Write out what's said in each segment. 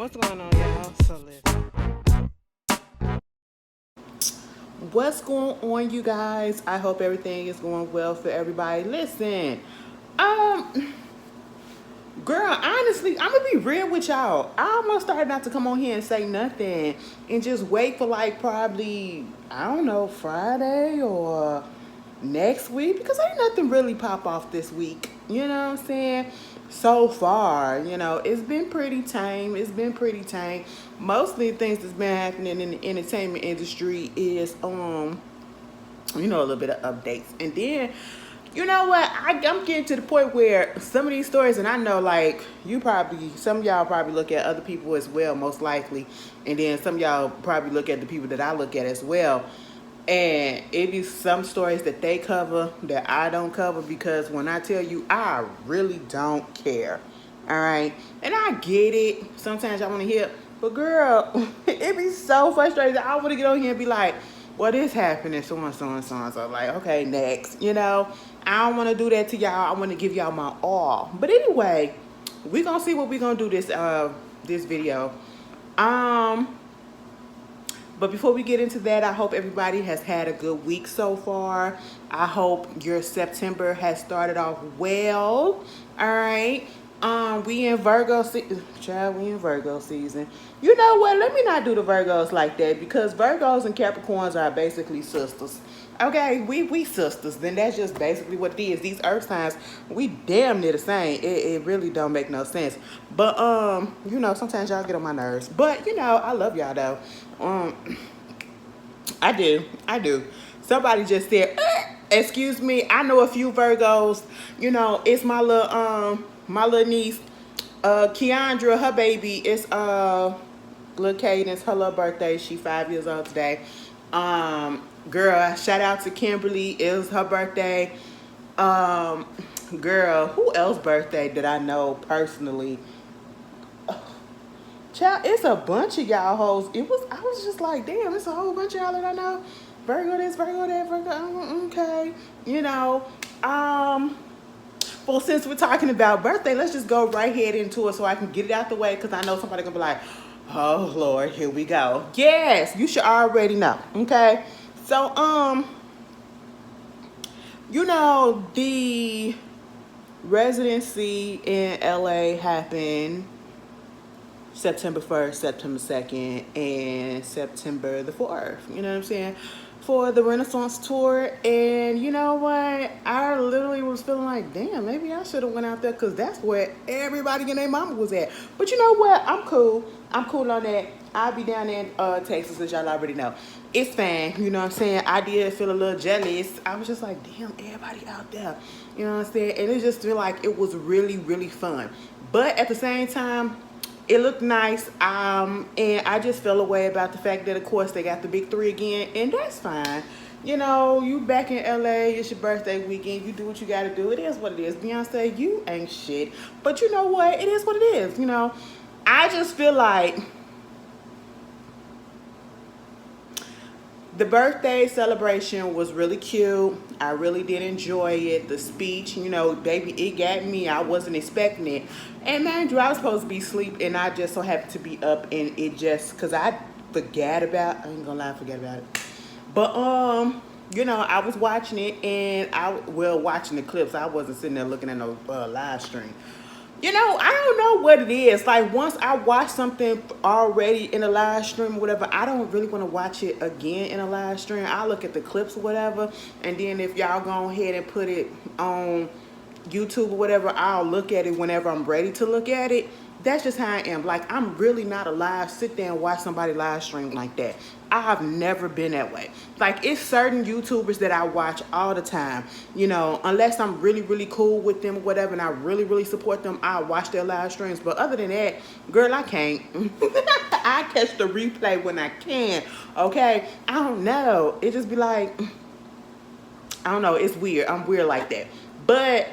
What's going on, y'all? So listen. What's going on, you guys? I hope everything is going well for everybody. Listen, um, girl, honestly, I'm gonna be real with y'all. I'm gonna start not to come on here and say nothing and just wait for like probably, I don't know, Friday or next week because ain't nothing really pop off this week. You know what I'm saying? So far, it's been pretty tame. It's been pretty tame. Mostly things that's been happening in the entertainment industry is a little bit of updates. And then, you know what? I'm getting to the point where some of these stories, and I know like some of y'all probably look at other people as well, most likely. And then some of y'all probably look at the people that I look at as well. And it is some stories that they cover that I don't cover because when I tell you, I really don't care. All right. And I get it. Sometimes I want to hear, but girl, it be so frustrating. I want to get on here and be like, what is happening? So and so and so and so. Like, okay, next. I don't want to do that to y'all. I want to give y'all my all. But anyway, we're going to see what we're going to do this video. But before we get into that, I hope everybody has had a good week so far. I hope your September has started off well. All right. We in Virgo season. Child, we in Virgo season. You know what? Let me not do the Virgos like that because Virgos and Capricorns are basically sisters. Okay, we sisters. Then that's just basically what it is. These earth signs, we damn near the same. It really don't make no sense. But sometimes y'all get on my nerves. But I love y'all though. I do. I do. Somebody just said, excuse me, I know a few Virgos. It's my little niece, Keandra, her baby. It's little Cadence, her little birthday. She 5 years old today. Girl, shout out to Kimberly. It was her birthday. Um, Girl, who else birthday did I know personally? Child, it's a bunch of y'all hoes. I was just like, damn, it's a whole bunch of y'all that I know. Virgo this, Virgo that, Virgo, okay. Well, since we're talking about birthday, let's just go right head into it so I can get it out the way because I know somebody gonna be like, oh Lord, here we go. Yes, you should already know. Okay. So, the residency in LA happened September 1st, September 2nd, and September the 4th. You know what I'm saying? For the Renaissance tour. And you know what? I literally was feeling like, damn, maybe I should have went out there because that's where everybody and their mama was at. But you know what? I'm cool. I'm cool on that. I'll be down there in Texas, as y'all already know. It's fine. You know what I'm saying? I did feel a little jealous. I was just like, damn, everybody out there. You know what I'm saying? And it just feel like it was really, really fun. But at the same time, it looked nice, and I just felt a way about the fact that, of course, they got the big three again, and that's fine. You back in LA, it's your birthday weekend, you do what you gotta do. It is what it is. Beyonce, you ain't shit. But you know what? It is what it is, I just feel like the birthday celebration was really cute. I really did enjoy it. The speech, baby, it got me. I wasn't expecting it. And mind you, I was supposed to be asleep, and I just so happened to be up, and it just, because I ain't gonna lie, I forget about it. But, I was watching it, and watching the clips. I wasn't sitting there looking at no live stream. I don't know what it is. Like, once I watch something already in a live stream or whatever, I don't really want to watch it again in a live stream. I look at the clips or whatever, and then if y'all go ahead and put it on YouTube or whatever, I'll look at it whenever I'm ready to look at it. That's just how I am. Like, I'm really not alive. Sit there and watch somebody live stream like that. I have never been that way. Like, it's certain YouTubers that I watch all the time. Unless I'm really, really cool with them or whatever, and I really, really support them, I'll watch their live streams. But other than that, girl, I can't. I catch the replay when I can. Okay? I don't know. It just be like, I don't know. It's weird. I'm weird like that. But,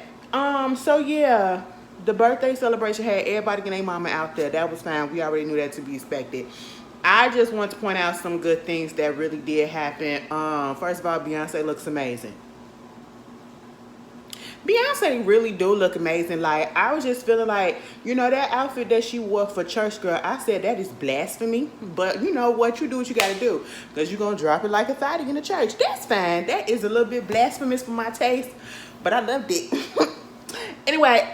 so yeah. The birthday celebration had everybody and their mama out there. That was fine. We already knew that to be expected. I just want to point out some good things that really did happen. First of all, Beyonce looks amazing. Beyonce really do look amazing. Like, I was just feeling like, that outfit that she wore for church girl, I said that is blasphemy. But you know what? You do what you gotta do. Because you're gonna drop it like a thotty in the church. That's fine. That is a little bit blasphemous for my taste. But I loved it. Anyway,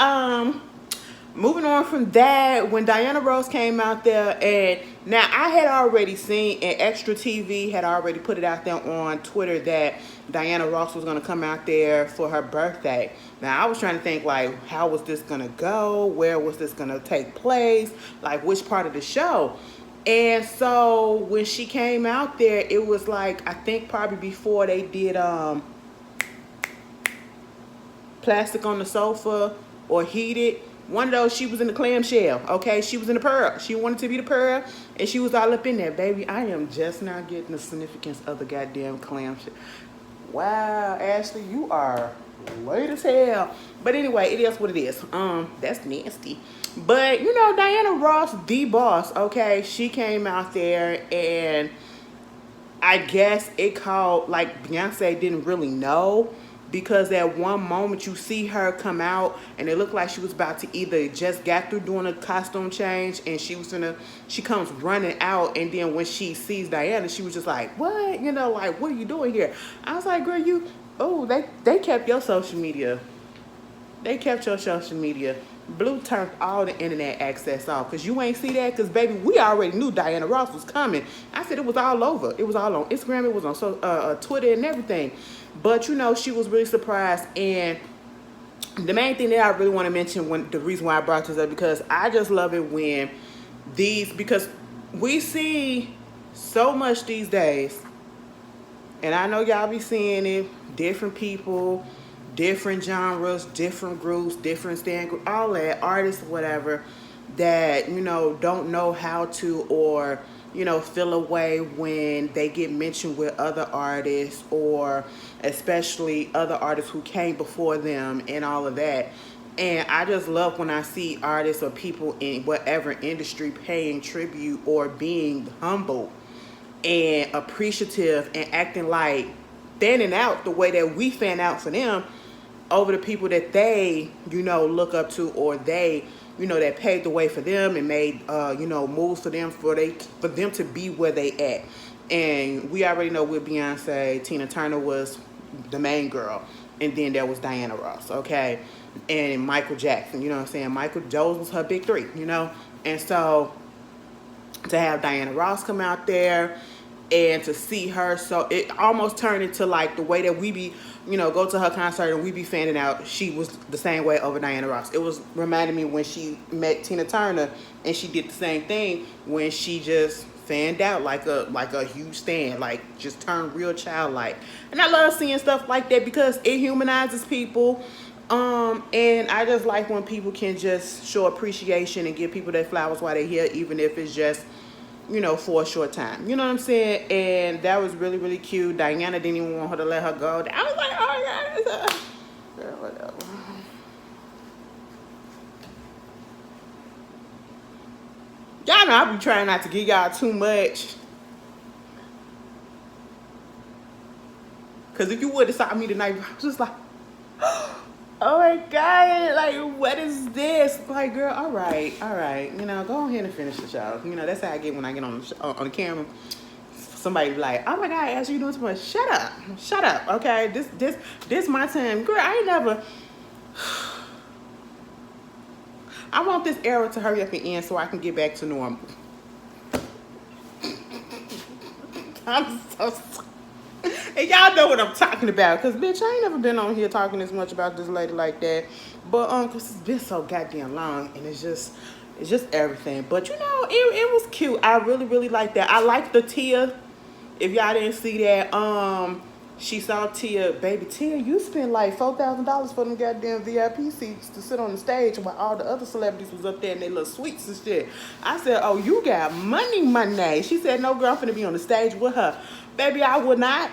moving on from that, when Diana Ross came out there, and now I had already seen, and Extra TV had already put it out there on Twitter that Diana Ross was going to come out there for her birthday. Now I was trying to think, like, how was this going to go? Where was this going to take place? Like, which part of the show? And so when she came out there, it was like, I think probably before they did Plastic on the Sofa or Heated. One of those, she was in the clamshell, okay? She was in the pearl. She wanted to be the pearl, and she was all up in there. Baby, I am just not getting the significance of the goddamn clamshell. Wow, Ashley, you are late as hell. But anyway, it is what it is. That's nasty. But, Diana Ross, the boss, okay? She came out there, and I guess it called, like, Beyonce didn't really know. Because at one moment you see her come out and it looked like she was about to either just got through doing a costume change and she comes running out, and then when she sees Diana, she was just like, what? Like, what are you doing here? I was like, girl, they kept your social media. They kept your social media. Blue turned all the internet access off because you ain't see that, because baby, we already knew Diana Ross was coming. I said it was all over. It was all on Instagram. It was on Twitter and everything. But she was really surprised. And the main thing that I really want to mention, the reason why I brought this up, because I just love it when because we see so much these days, and I know y'all be seeing it, different people, different genres, different groups, different stand groups, all that, artists, whatever, that, don't know how to, or, feel away when they get mentioned with other artists, or especially other artists who came before them and all of that. And I just love when I see artists or people in whatever industry paying tribute or being humble and appreciative and acting like fanning out the way that we fan out for them over the people that they, look up to, or they, that paved the way for them and made, moves for them, for them to be where they at. And we already know with Beyonce, Tina Turner was the main girl, and then there was Diana Ross, okay, and Michael Jackson, you know what I'm saying? Michael Jones was her big three, and so to have Diana Ross come out there and to see her, so it almost turned into like the way that we be, go to her concert and we be fanning out. She was the same way over Diana Ross. It was reminding me when she met Tina Turner and she did the same thing when she just fanned out like a huge stand, like just turned real childlike. And I love seeing stuff like that because it humanizes people. And I just like when people can just show appreciation and give people their flowers while they're here, even if it's just, for a short time. You know what I'm saying? And that was really, really cute. Diana didn't even want her to let her go. I was like, oh, yeah, girl, whatever. Y'all know I be trying not to give y'all too much. Because if you would have saw me tonight, I was just like, oh my God, like, what is this? Like, girl, all right, go ahead and finish the show. That's how I get when I get on the camera. Somebody be like, oh my God, Ashley, you doing too much. Shut up, okay? This my time. Girl, I ain't never... I want this era to hurry up and end so I can get back to normal. I'm so sorry. And y'all know what I'm talking about, because bitch, I ain't never been on here talking as much about this lady like that. But because it's been so goddamn long, and it's just everything. But it was cute. I really, really like that. I like the Tia. If y'all didn't see that, she saw Tia. Baby Tia, you spent like $4,000 for them goddamn VIP seats to sit on the stage while all the other celebrities was up there in their little suites and shit. I said, oh, you got money. She said, no, girl, I'm finna be on the stage with her. Baby, I would not.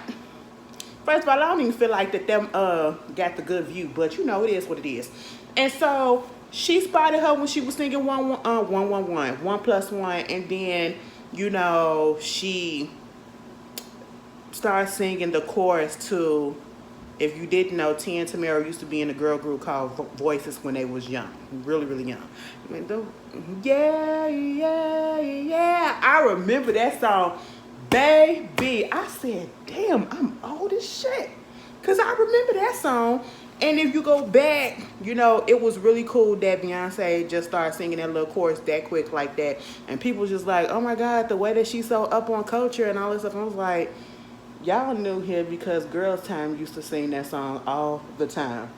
First of all, I don't even feel like that them got the good view, but it is what it is. And so she spotted her when she was singing 111, 1 plus 1, and then she started singing the chorus to If you didn't know, Tia and Tamara used to be in a girl group called Voices when they was young, really, really young. I mean, yeah, yeah, yeah. I remember that song, baby. I said, damn, I'm old as shit. Because I remember that song. And if you go back, you know, it was really cool that Beyonce just started singing that little chorus that quick like that. And people just like, oh my God, the way that she's so up on culture and all this stuff. I was like, y'all knew him because Girls Time used to sing that song all the time.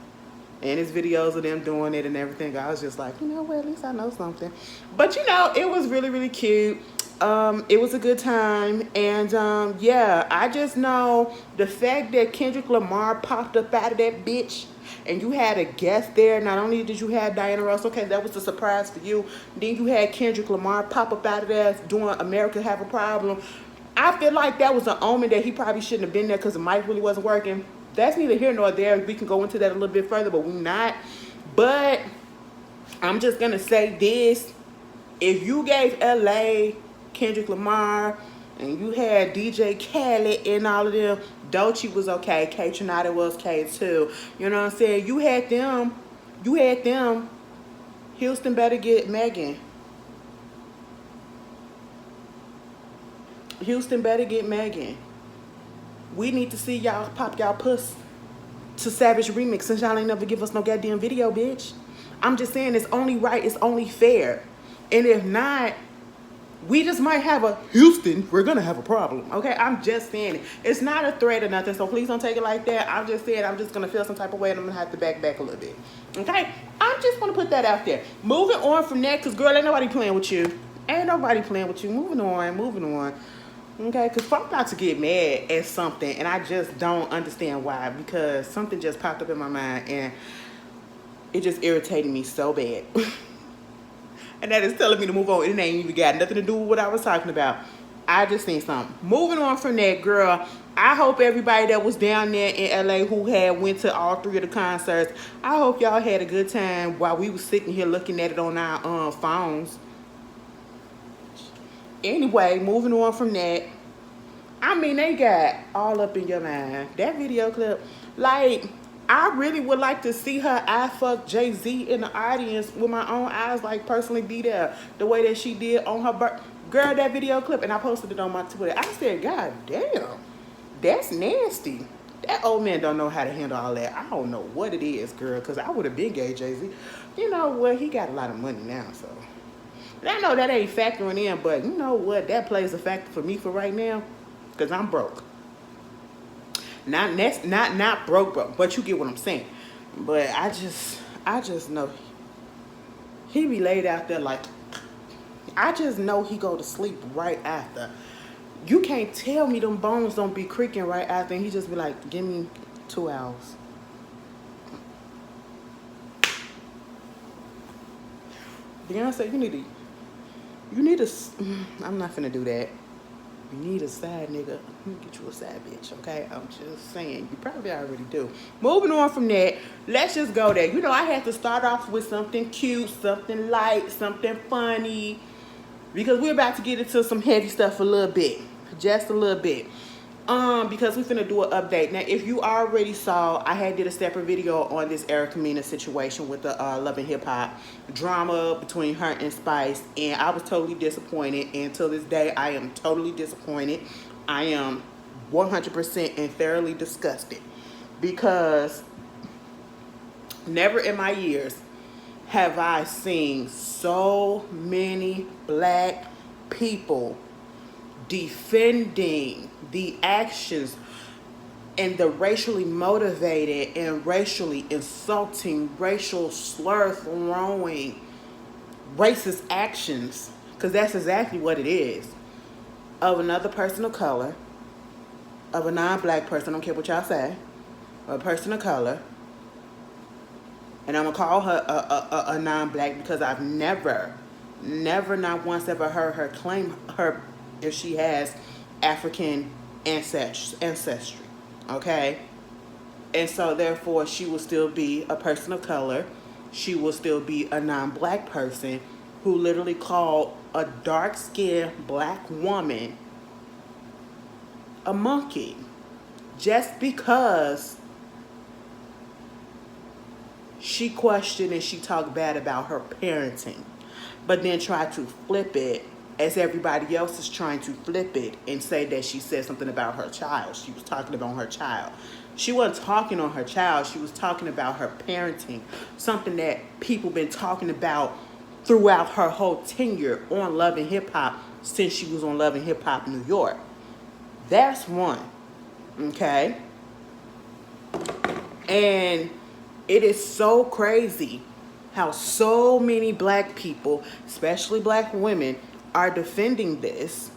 And his videos of them doing it and everything. I was just like, you know what, at least I know something. But you know, it was really, really cute. It was a good time. And yeah, I just know the fact that Kendrick Lamar popped up out of that bitch and you had a guest there. Not only did you have Diana Ross, okay, that was a surprise for you. Then you had Kendrick Lamar pop up out of there doing America Have a Problem. I feel like that was an omen that he probably shouldn't have been there because the mic really wasn't working. That's neither here nor there. We can go into that a little bit further, but we're not. But I'm just going to say this. If you gave LA Kendrick Lamar and you had DJ Khaled and all of them, Dolce was okay. K Trinata was okay too. You know what I'm saying? You had them. Houston better get Megan. Houston better get Megan. We need to see y'all pop y'all puss to Savage Remix since y'all ain't never give us no goddamn video, bitch. I'm just saying it's only right, it's only fair. And if not, we just might have a Houston, we're gonna have a problem. Okay, I'm just saying it. It's not a threat or nothing, so please don't take it like that. I'm just saying I'm just gonna feel some type of way and I'm gonna have to back a little bit. Okay, I'm just gonna put that out there. Moving on from that, cause girl, ain't nobody playing with you. Ain't nobody playing with you. Moving on. Okay, because I'm about to get mad at something and I just don't understand why, because something just popped up in my mind and it just irritated me so bad. And that is telling me to move on. It ain't even got nothing to do with what I was talking about. I just seen something. Moving on from that, girl, I hope everybody that was down there in LA who had went to all 3 of the concerts, I hope y'all had a good time while we was sitting here looking at it on our phones. Anyway, moving on from that. I mean, they got all up in your mind. That video clip, like, I really would like to see her I fuck Jay-Z in the audience with my own eyes, like personally be there the way that she did on her birthday. Girl, that video clip, and I posted it on my Twitter. I said, God damn, that's nasty. That old man don't know how to handle all that. I don't know what it is, girl, because I would have been gay Jay-Z. You know what? He got a lot of money now, so. And I know that ain't factoring in, but you know what? That plays a factor for me for right now, because I'm broke. Not broke, but you get what I'm saying. But I just know he be laid out there like, I just know he go to sleep right after. You can't tell me them bones don't be creaking right after, and he just be like, give me 2 hours. Beyonce, you need to, I'm not finna do that. You need a side nigga. Let me get you a side bitch, okay? I'm just saying. You probably already do. Moving on from that, let's just go there. You know, I had to start off with something cute, something light, something funny, because we're about to get into some heavy stuff a little bit. Just a little bit. Because we're finna do an update. Now, if you already saw, I had did a separate video on this Erica Mena situation with the Love and Hip Hop drama between her and Spice, and I was totally disappointed, and till this day, I am totally disappointed. I am 100% and thoroughly disgusted, because never in my years have I seen so many black people defending the actions and the racially motivated and racially insulting, racial slur throwing, racist actions, because that's exactly what it is, of another person of color, of a non-black person, I don't care what y'all say, a person of color, and I'm going to call her a non-black because I've never not once ever heard her claim her, if she has African ancestry, okay? And so therefore she will still be a person of color. She will still be a non-black person who literally called a dark-skinned black woman a monkey just because she questioned and she talked bad about her parenting, but then tried to flip it as everybody else is trying to flip it and say that she said something about her child. She was talking about her child. She wasn't talking on her child. She was talking about her parenting, something that people been talking about throughout her whole tenure on Love and Hip Hop since she was on Love and Hip Hop New York. That's one, okay? And it is so crazy how so many black people, especially black women, are defending this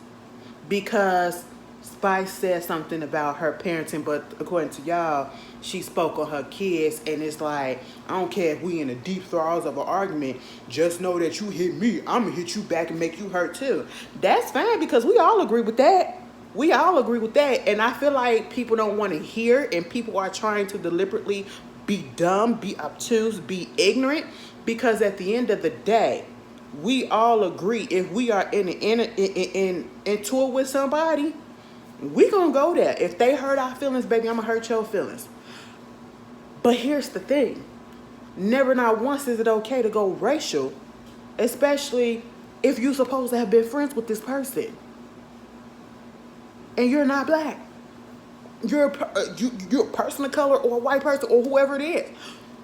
because Spice said something about her parenting, but according to y'all, she spoke on her kids, and it's like, I don't care if we in the deep throes of an argument, just know that you hit me, I'm gonna hit you back and make you hurt too. That's fine, because we all agree with that. We all agree with that, and I feel like people don't want to hear, and people are trying to deliberately be dumb, be obtuse, be ignorant, because at the end of the day, we all agree if we are into it with somebody, we gonna go there. If they hurt our feelings, baby, I'm gonna hurt your feelings. But here's the thing. Never not once is it okay to go racial, especially if you're supposed to have been friends with this person. And you're not black. You're a person of color or a white person or whoever it is.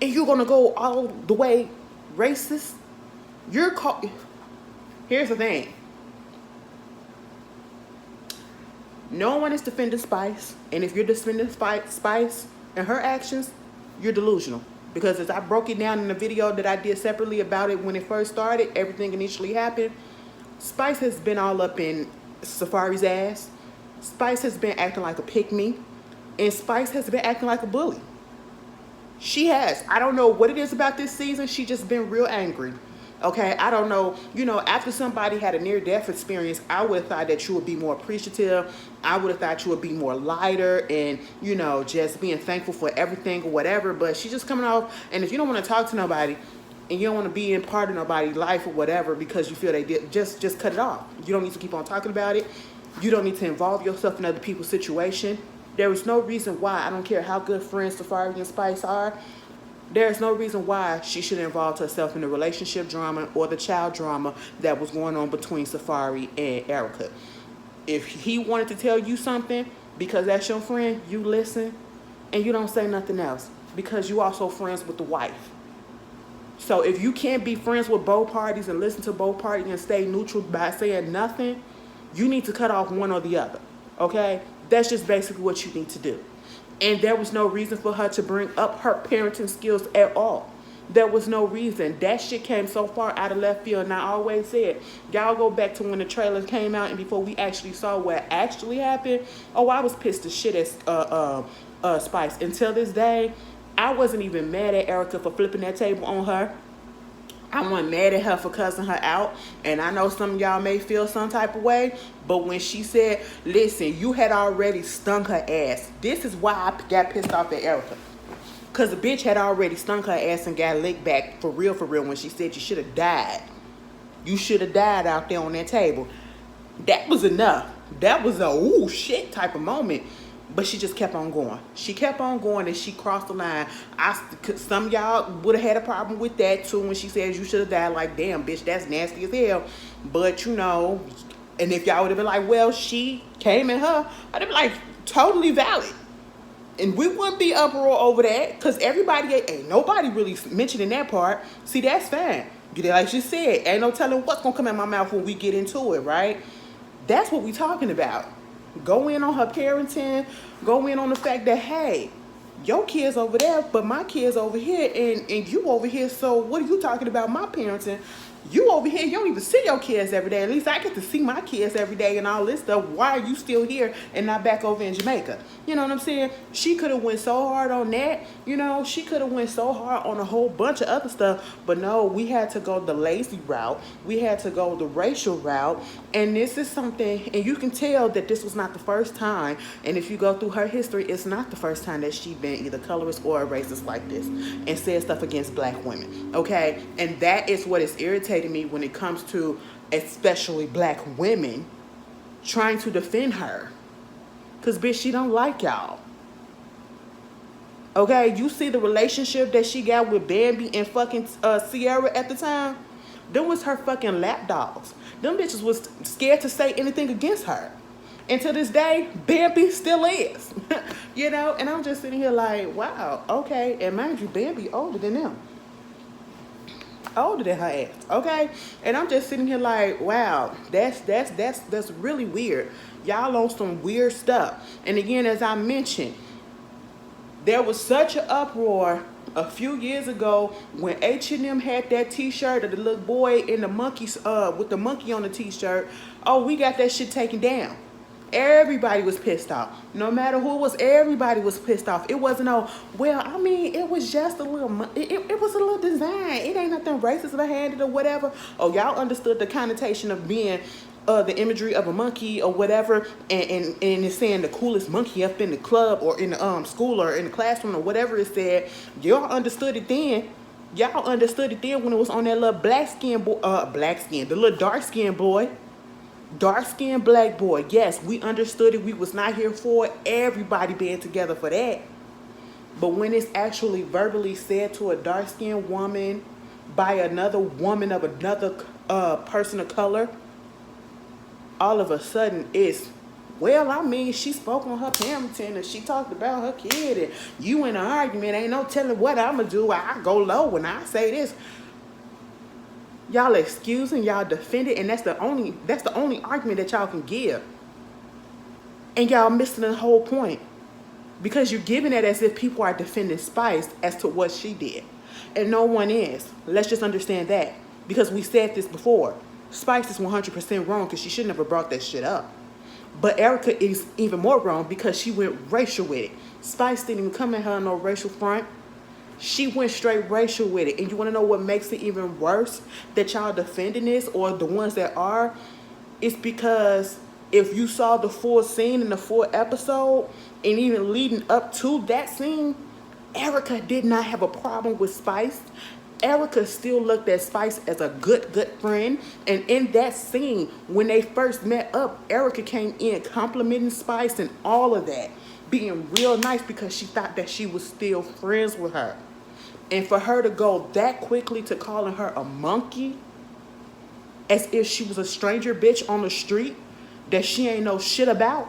And you're gonna go all the way racist. Here's the thing. No one is defending Spice, and if you're defending Spice and her actions, you're delusional. Because as I broke it down in the video that I did separately about it when it first started, everything initially happened, Spice has been all up in Safari's ass. Spice has been acting like a pick-me, and Spice has been acting like a bully. She has. I don't know what it is about this season. She just been real angry. Okay, I don't know. You know, after somebody had a near-death experience, I would have thought that you would be more appreciative. I would have thought you would be more lighter and, you know, just being thankful for everything or whatever. But she's just coming off, and if you don't want to talk to nobody and you don't want to be in part of nobody's life or whatever because you feel they did, just cut it off. You don't need to keep on talking about it. You don't need to involve yourself in other people's situation. There is no reason why, I don't care how good friends Safari and Spice are, there's no reason why she should involve herself in the relationship drama or the child drama that was going on between Safari and Erica. If he wanted to tell you something, because that's your friend, you listen and you don't say nothing else, because you also friends with the wife. So if you can't be friends with both parties and listen to both parties and stay neutral by saying nothing, you need to cut off one or the other, okay? That's just basically what you need to do. And there was no reason for her to bring up her parenting skills at all. There was no reason. That shit came so far out of left field. And I always said, y'all go back to when the trailers came out and before we actually saw what actually happened. Oh, I was pissed as shit at Spice. Until this day, I wasn't even mad at Erica for flipping that table on her. I wasn't mad at her for cussing her out, and I know some of y'all may feel some type of way, but when she said, listen, you had already stung her ass. This is why I got pissed off at Erica. Because the bitch had already stung her ass and got licked back for real when she said you should have died. You should have died out there on that table. That was enough. That was a ooh shit type of moment. But she just kept on going. She kept on going and she crossed the line. Some of y'all would have had a problem with that too when she says you should have died. Like, damn, bitch, that's nasty as hell. But, you know, and if y'all would have been like, well, she came at her, I'd have been like, totally valid. And we wouldn't be uproar over that because everybody, ain't nobody really mentioning that part. See, that's fine. Like she said, ain't no telling what's going to come out my mouth when we get into it, right? That's what we talking about. Go in on her parenting. Go in on the fact that, hey, your kids over there, but my kids over here, and you over here. So what are you talking about my parenting? You over here, you don't even see your kids every day. At least I get to see my kids every day and all this stuff. Why are you still here and not back over in Jamaica? You know what I'm saying? She could have went so hard on that. You know, she could have went so hard on a whole bunch of other stuff. But no, we had to go the lazy route. We had to go the racial route. And this is something, and you can tell that this was not the first time. And if you go through her history, it's not the first time that she's been either colorist or a racist like this and said stuff against black women. Okay? And that is what is irritating me when it comes to especially black women trying to defend her, because bitch, she don't like y'all. Okay, you see the relationship that she got with Bambi and fucking Sierra at the time? Them was her fucking lapdogs. Them bitches was scared to say anything against her. And to this day, Bambi still is. You know, and I'm just sitting here like, wow, okay. And mind you, Bambi older than them. Older than her ass, okay? And I'm just sitting here like, wow, that's really weird. Y'all on some weird stuff. And again, as I mentioned, there was such an uproar a few years ago when H&M had that t-shirt of the little boy in the monkeys with the monkey on the t-shirt. Oh, we got that shit taken down. Everybody was pissed off. No matter who it was, everybody was pissed off. It wasn't, oh, well, I mean, it was just a little, it was a little design. It ain't nothing racist behind it or whatever. Oh, y'all understood the connotation of being the imagery of a monkey or whatever, and it's saying the coolest monkey up in the club or in the school or in the classroom or whatever it said. Y'all understood it then. Y'all understood it then when it was on that little the little dark-skinned boy. Dark-skinned black boy. Yes, we understood it. We was not here for it. Everybody being together for that. But when it's actually verbally said to a dark-skinned woman by another woman of another person of color, all of a sudden it's, well, I mean, she spoke on her parenting and she talked about her kid and you in an argument, ain't no telling what I'ma do. I go low when I say this. Y'all excusing, y'all defend it, and that's the only argument that y'all can give. And y'all missing the whole point. Because you're giving it as if people are defending Spice as to what she did. And no one is. Let's just understand that. Because we said this before. Spice is 100% wrong because she should never brought that shit up. But Erica is even more wrong because she went racial with it. Spice didn't even come at her on no racial front. She went straight racial with it. And you want to know what makes it even worse that y'all defending this, or the ones that are? It's because if you saw the full scene in the full episode and even leading up to that scene, Erica did not have a problem with Spice. Erica still looked at Spice as a good friend. And in that scene, when they first met up, Erica came in complimenting Spice and all of that, being real nice because she thought that she was still friends with her. And for her to go that quickly to calling her a monkey, as if she was a stranger bitch on the street that she ain't know shit about,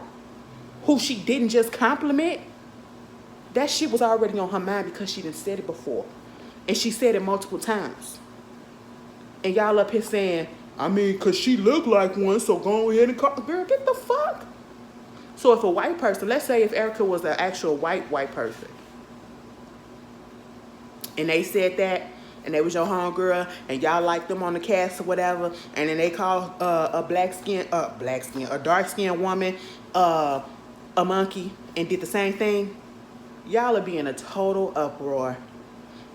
who she didn't just compliment, that shit was already on her mind because she done said it before. And she said it multiple times. And y'all up here saying, I mean, because she looked like one, so go ahead and call. Girl, get the fuck. So if a white person, let's say if Erica was an actual white person, and they said that, and they was your homegirl, and y'all liked them on the cast or whatever, and then they called a dark-skinned woman a monkey and did the same thing, y'all would be in a total uproar.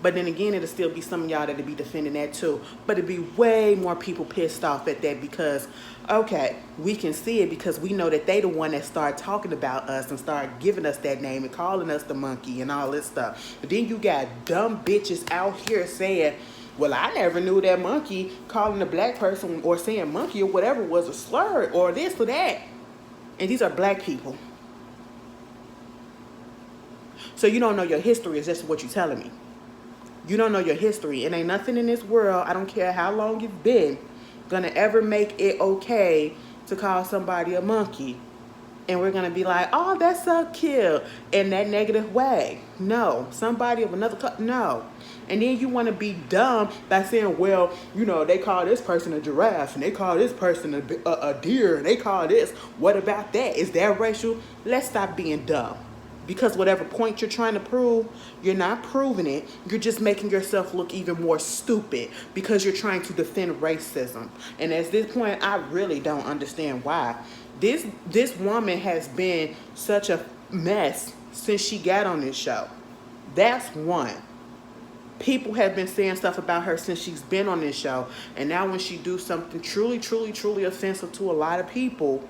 But then again, it'll still be some of y'all that'll be defending that too. But it'll be way more people pissed off at that because, okay, we can see it because we know that they the one that started talking about us and started giving us that name and calling us the monkey and all this stuff. But then you got dumb bitches out here saying, well, I never knew that monkey calling a black person or saying monkey or whatever was a slur or this or that. And these are black people. So you don't know your history is just what you're telling me. You don't know your history. It ain't nothing in this world, I don't care how long you've been, gonna ever make it okay to call somebody a monkey. And we're gonna be like, oh, that's so cute, in that negative way. No. Somebody of another no. And then you want to be dumb by saying, well, you know, they call this person a giraffe, and they call this person a deer, and they call this. What about that? Is that racial? Let's stop being dumb. Because whatever point you're trying to prove, you're not proving it. You're just making yourself look even more stupid because you're trying to defend racism. And at this point, I really don't understand why. This woman has been such a mess since she got on this show. That's one. People have been saying stuff about her since she's been on this show. And now when she do something truly offensive to a lot of people,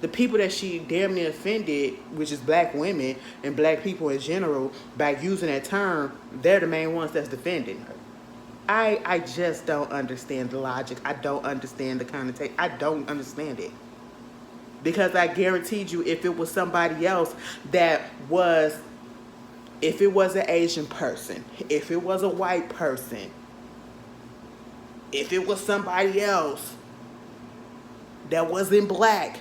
the people that she damn near offended, which is black women and black people in general, by using that term, they're the main ones that's defending her. I just don't understand the logic. I don't understand the connotation. I don't understand it. Because I guaranteed you, if it was somebody else that was if it was an Asian person, if it was a white person, if it was somebody else that wasn't black,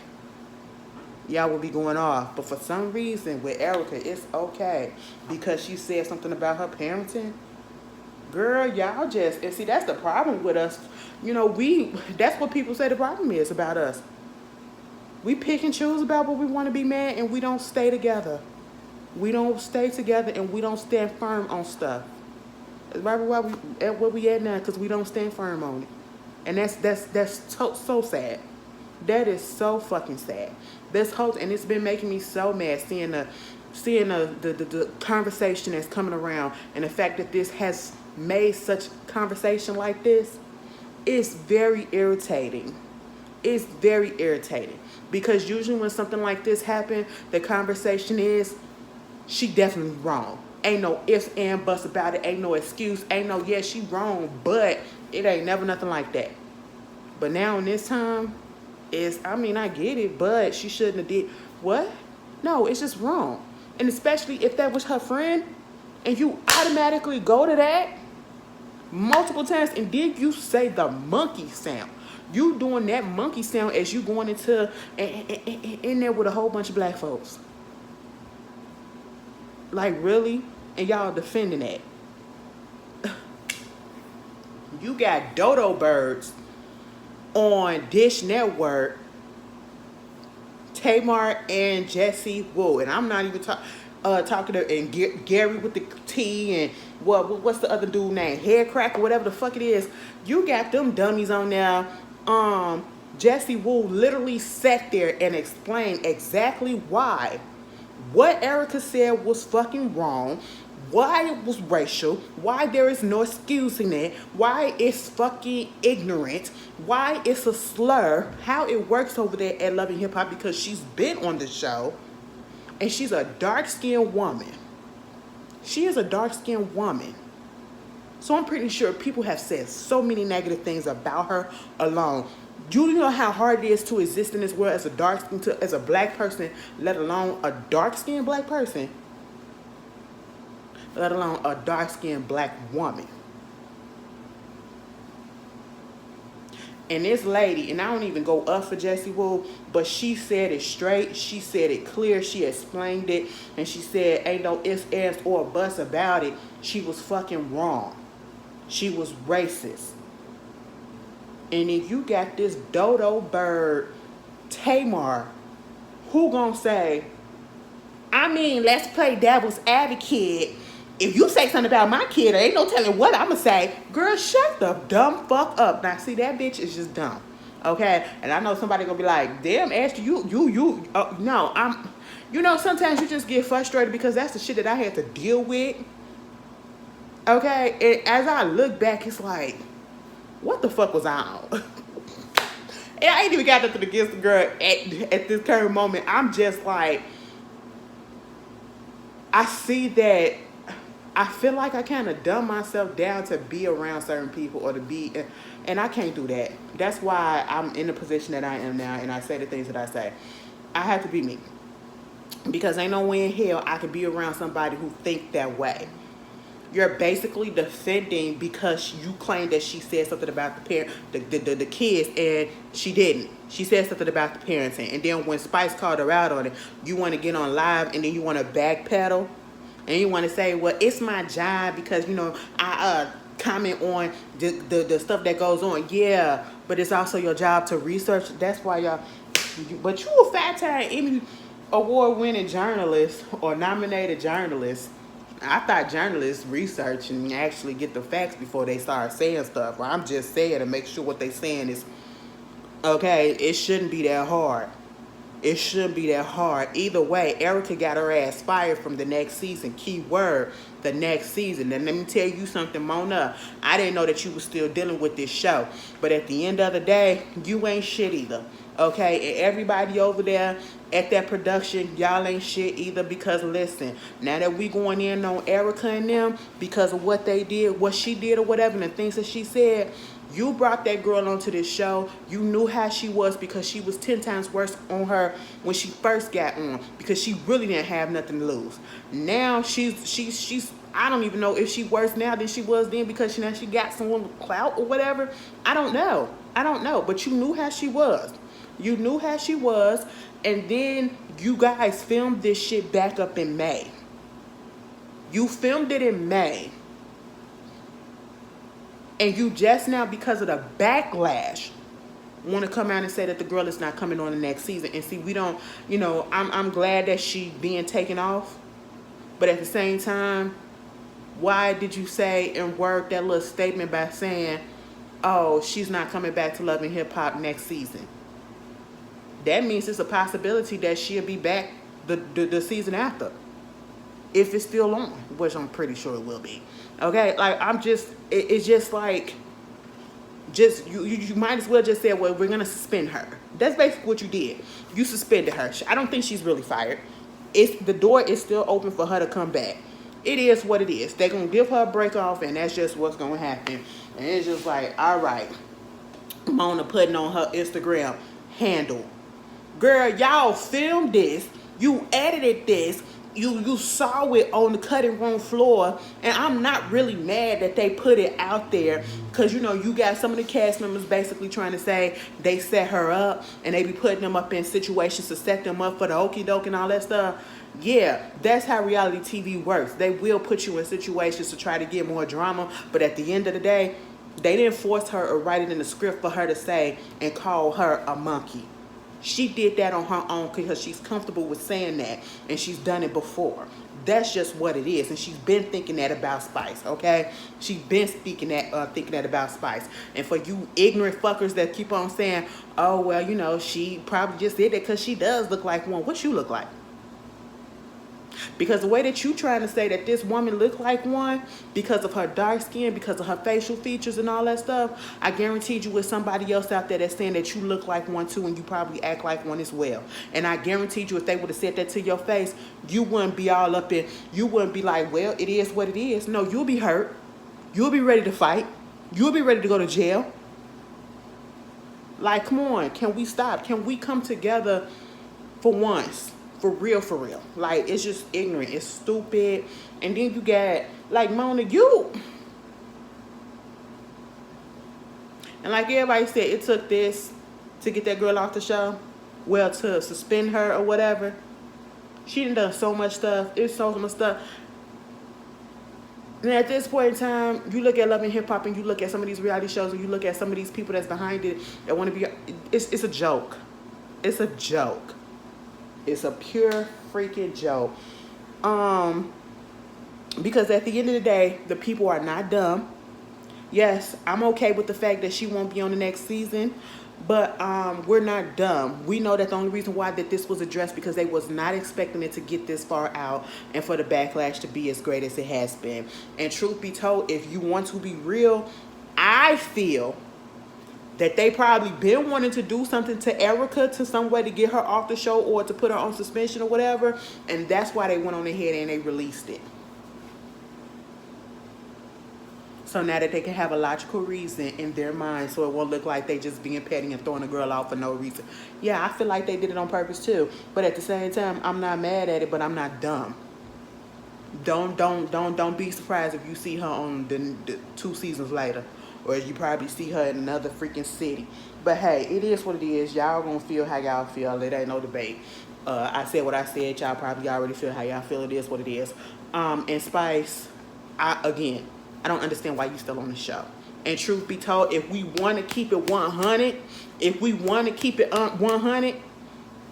y'all would be going off. But for some reason with Erica, it's okay because she said something about her parenting. Girl, y'all just, and see, that's the problem with us. You know, that's what people say the problem is about us. We pick and choose about what we want to be mad, and we don't stay together. We don't stay together, and we don't stand firm on stuff. That's right where we at now, because we don't stand firm on it. And that's so sad. That is so fucking sad. And it's been making me so mad seeing the conversation that's coming around, and the fact that this has made such conversation like this is very irritating. It's very irritating because usually when something like this happens, the conversation is, she definitely wrong. Ain't no ifs and buts about it. Ain't no excuse. Ain't no, yeah, she wrong, but it ain't never nothing like that. But now in this time, I get it, but she shouldn't have did what? No, it's just wrong. And especially if that was her friend, and you automatically go to that multiple times, and then you say the monkey sound. You doing that monkey sound as you going into in there with a whole bunch of black folks. Like, really? And y'all defending that. You got dodo birds on Dish Network, Tamar and Jessie Woo, and I'm not even talking to and Gary with the T, and what's the other dude name? Headcracker, whatever the fuck it is. You got them dummies on there. Jessie Woo literally sat there and explained exactly why what Erica said was fucking wrong, why it was racial, why there is no excusing it, why it's fucking ignorant, why it's a slur, how it works over there at Love and Hip Hop, because she's been on the show, and she's a dark-skinned woman. She is a dark-skinned woman. So I'm pretty sure people have said so many negative things about her alone. You know how hard it is to exist in this world as as a black person, let alone a dark-skinned black person, let alone a dark-skinned black woman. And this lady, and I don't even go up for Jessie Woo, but she said it straight, she said it clear, she explained it, and she said ain't no ifs, ands, or buts about it. She was fucking wrong. She was racist. And if you got this dodo bird, Tamar, who gonna say, let's play devil's advocate. If you say something about my kid, there ain't no telling what I'm gonna say. Girl, shut the dumb fuck up. Now, see, that bitch is just dumb. Okay? And I know somebody gonna be like, damn, Ashley, no, sometimes you just get frustrated because that's the shit that I had to deal with. Okay? And as I look back, it's like, what the fuck was I on? And I ain't even got nothing against the girl at this current moment. I'm just like, I see that I feel like I kind of dumb myself down to be around certain people or to be, and I can't do that. That's why I'm in the position that I am now, and I say the things that I say. I have to be me. Because ain't no way in hell I could be around somebody who think that way. You're basically defending because you claim that she said something about the kids, and she didn't. She said something about the parenting, and then when Spice called her out on it, you want to get on live, and then you want to backpedal, and you want to say, well, it's my job because, I comment on the stuff that goes on. Yeah, but it's also your job to research. That's why y'all, but you a five-time Emmy award-winning journalist or nominated journalist. I thought journalists research and actually get the facts before they start saying stuff. Well, I'm just saying to make sure what they're saying is, okay, it shouldn't be that hard. It shouldn't be that hard. Either way, Erica got her ass fired from the next season. Key word, the next season. And let me tell you something, Mona. I didn't know that you were still dealing with this show. But at the end of the day, you ain't shit either. Okay? And everybody over there at that production, y'all ain't shit either, because listen, now that we going in on Erica and them because of what they did, what she did or whatever, and the things that she said, You brought that girl onto this show. You knew how she was because she was 10 times worse on her when she first got on because she really didn't have nothing to lose. Now she's I don't even know if she worse now than she was then because now she got someone with clout or whatever. I don't know. But you knew how she was. You knew how she was, and then you guys filmed this shit back up in May. You filmed it in May. And you just now, because of the backlash, want to come out and say that the girl is not coming on the next season. And see, we don't, I'm glad that she being taken off. But at the same time, why did you say and word that little statement by saying, oh, she's not coming back to Love and Hip Hop next season? That means it's a possibility that she'll be back the season after. If it's still on, which I'm pretty sure it will be. Okay, like it's just like, you might as well just say, well, we're gonna suspend her. That's basically what you did. You suspended her. I don't think she's really fired. The door is still open for her to come back. It is what it is. They're gonna give her a break off, and that's just what's gonna happen. And it's just like, all right, Mona putting on her Instagram handle. Girl, y'all filmed this. You edited this. You saw it on the cutting room floor, and I'm not really mad that they put it out there because, you got some of the cast members basically trying to say they set her up and they be putting them up in situations to set them up for the okie doke and all that stuff. Yeah, that's how reality TV works. They will put you in situations to try to get more drama, but at the end of the day, they didn't force her or write it in the script for her to say and call her a monkey. She did that on her own because she's comfortable with saying that, and she's done it before. That's just what it is, and she's been thinking that about Spice, okay? She's been thinking that about Spice. And for you ignorant fuckers that keep on saying, oh, well, she probably just did it because she does look like one. What you look like? Because the way that you trying to say that this woman looked like one because of her dark skin, because of her facial features and all that stuff, I guaranteed you with somebody else out there that's saying that you look like one too and you probably act like one as well. And I guaranteed you if they would have said that to your face, you wouldn't be all up in, you wouldn't be like, well, it is what it is. No, you'll be hurt. You'll be ready to fight. You'll be ready to go to jail. Like, come on, can we stop? Can we come together for once? For real, for real. Like, it's just ignorant. It's stupid. And then you got, like, Mona, you. And like everybody said, it took this to get that girl off the show. Well, to suspend her or whatever. She done so much stuff. It's so much stuff. And at this point in time, you look at Love and Hip Hop and you look at some of these reality shows and you look at some of these people that's behind it that want to be, it's a joke. It's a joke. It's a pure freaking joke. Because at the end of the day, the people are not dumb. Yes, I'm okay with the fact that she won't be on the next season, but we're not dumb. We know that the only reason why that this was addressed because they was not expecting it to get this far out and for the backlash to be as great as it has been. And truth be told, if you want to be real, I feel that they probably been wanting to do something to Erica to some way to get her off the show or to put her on suspension or whatever. And that's why they went on ahead and they released it. So now that they can have a logical reason in their mind so it won't look like they just being petty and throwing a girl out for no reason. Yeah, I feel like they did it on purpose too. But at the same time, I'm not mad at it, but I'm not dumb. Don't be surprised if you see her on the 2 seasons later. Or you probably see her in another freaking city. But hey, it is what it is. Y'all gonna feel how y'all feel. It ain't no debate. I said what I said. Y'all probably already feel how y'all feel. It is what it is. And Spice, I don't understand why you still on the show. And truth be told, if we want to keep it 100, 100,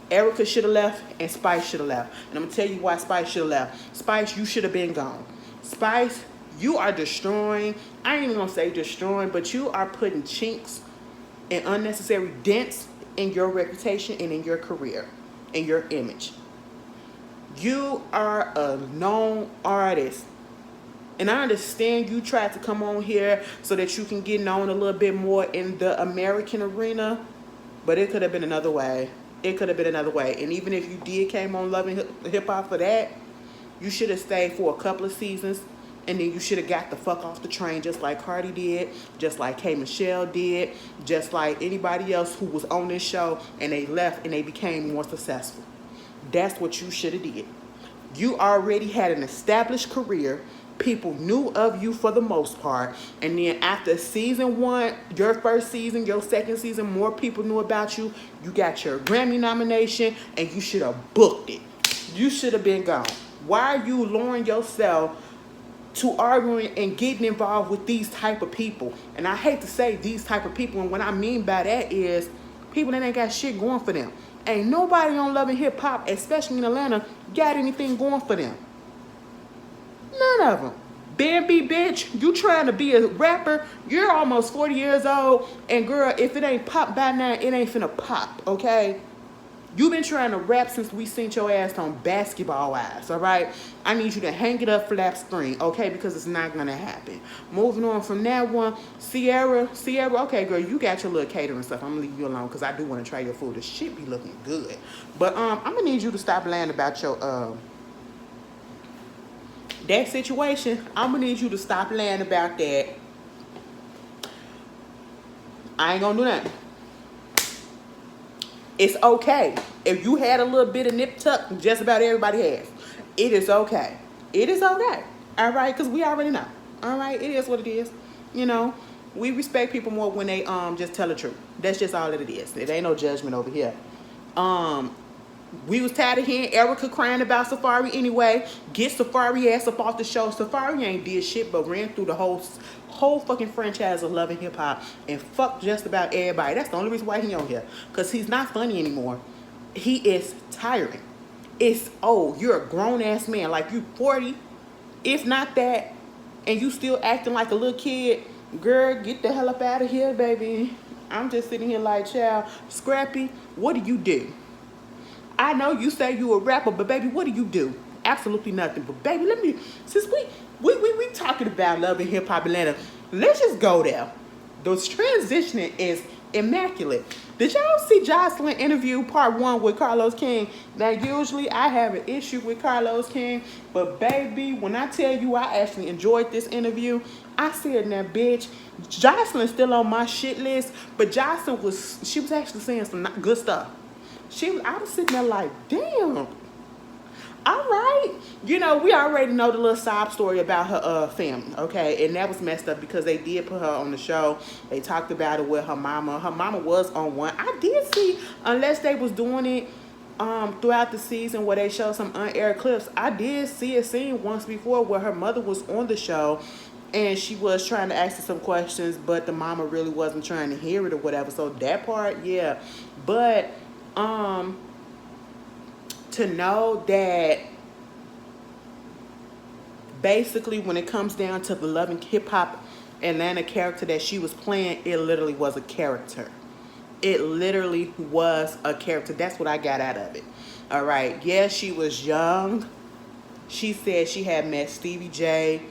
Erica should have left and Spice should have left. And I'm going to tell you why Spice should have left. Spice, you should have been gone. Spice, you are destroying, I ain't even going to say destroying, but you are putting chinks and unnecessary dents in your reputation and in your career and your image. You are a known artist. And I understand you tried to come on here so that you can get known a little bit more in the American arena, but it could have been another way. It could have been another way. And even if you did came on Love and Hip Hop for that, you should have stayed for a couple of seasons and then you should have got the fuck off the train just like Cardi did, just like K. Michelle did, just like anybody else who was on this show and they left and they became more successful. That's what you should have did. You already had an established career. People knew of you for the most part. And then after season 1, your first season, your second season, more people knew about you. You got your Grammy nomination and you should have booked it. You should have been gone. Why are you luring yourself to arguing and getting involved with these type of people? And I hate to say these type of people, and what I mean by that is people that ain't got shit going for them. Ain't nobody on Love and Hip Hop, especially in Atlanta, got anything going for them. None of them. Bambi, bitch, you trying to be a rapper? You're almost 40 years old, and girl, if it ain't pop by now, it ain't finna pop, okay? You've been trying to rap since we seen your ass on Basketball Wives, all right? I need you to hang it up flap screen, okay? Because it's not gonna happen. Moving on from that one, Sierra, okay, girl, you got your little catering stuff. I'm gonna leave you alone because I do want to try your food. The shit be looking good. But I'm gonna need you to stop lying about your that situation. I'm gonna need you to stop lying about that. I ain't gonna do that. It's okay. If you had a little bit of nip tuck, just about everybody has. It is okay. It is okay. All right? Because we already know. All right? It is what it is. You know, we respect people more when they just tell the truth. That's just all that it is. It ain't no judgment over here. We was tired of hearing Erica crying about Safari anyway. Get Safari ass up off the show. Safari ain't did shit but ran through the whole fucking franchise of Love and Hip Hop and fuck just about everybody. That's the only reason why he on here. Because he's not funny anymore. He is tiring. It's, oh, you're a grown-ass man. Like, you 40, if not that, and you still acting like a little kid. Girl, get the hell up out of here, baby. I'm just sitting here like, child, Scrappy, what do you do? I know you say you a rapper, but baby, what do you do? Absolutely nothing. But baby, let me, since we talking about Love and Hip Hop Atlanta, let's just go there. The transitioning is immaculate. Did y'all see Jocelyn interview part 1 with Carlos King? Now, usually I have an issue with Carlos King, but baby, when I tell you I actually enjoyed this interview, I said, now, bitch, Jocelyn's still on my shit list, but Jocelyn she was actually saying some good stuff. I was sitting there like, damn. All right. You know, we already know the little sob story about her family, okay? And that was messed up because they did put her on the show. They talked about it with her mama. Her mama was on one. I did see, unless they was doing it throughout the season where they showed some unaired clips, I did see a scene once before where her mother was on the show and she was trying to ask her some questions, but the mama really wasn't trying to hear it or whatever. So that part, yeah. But to know that basically when it comes down to the Love and Hip Hop Atlanta character that she was playing, it literally was a character. It literally was a character. That's what I got out of it. All right. Yeah, she was young. She said she had met Stevie J,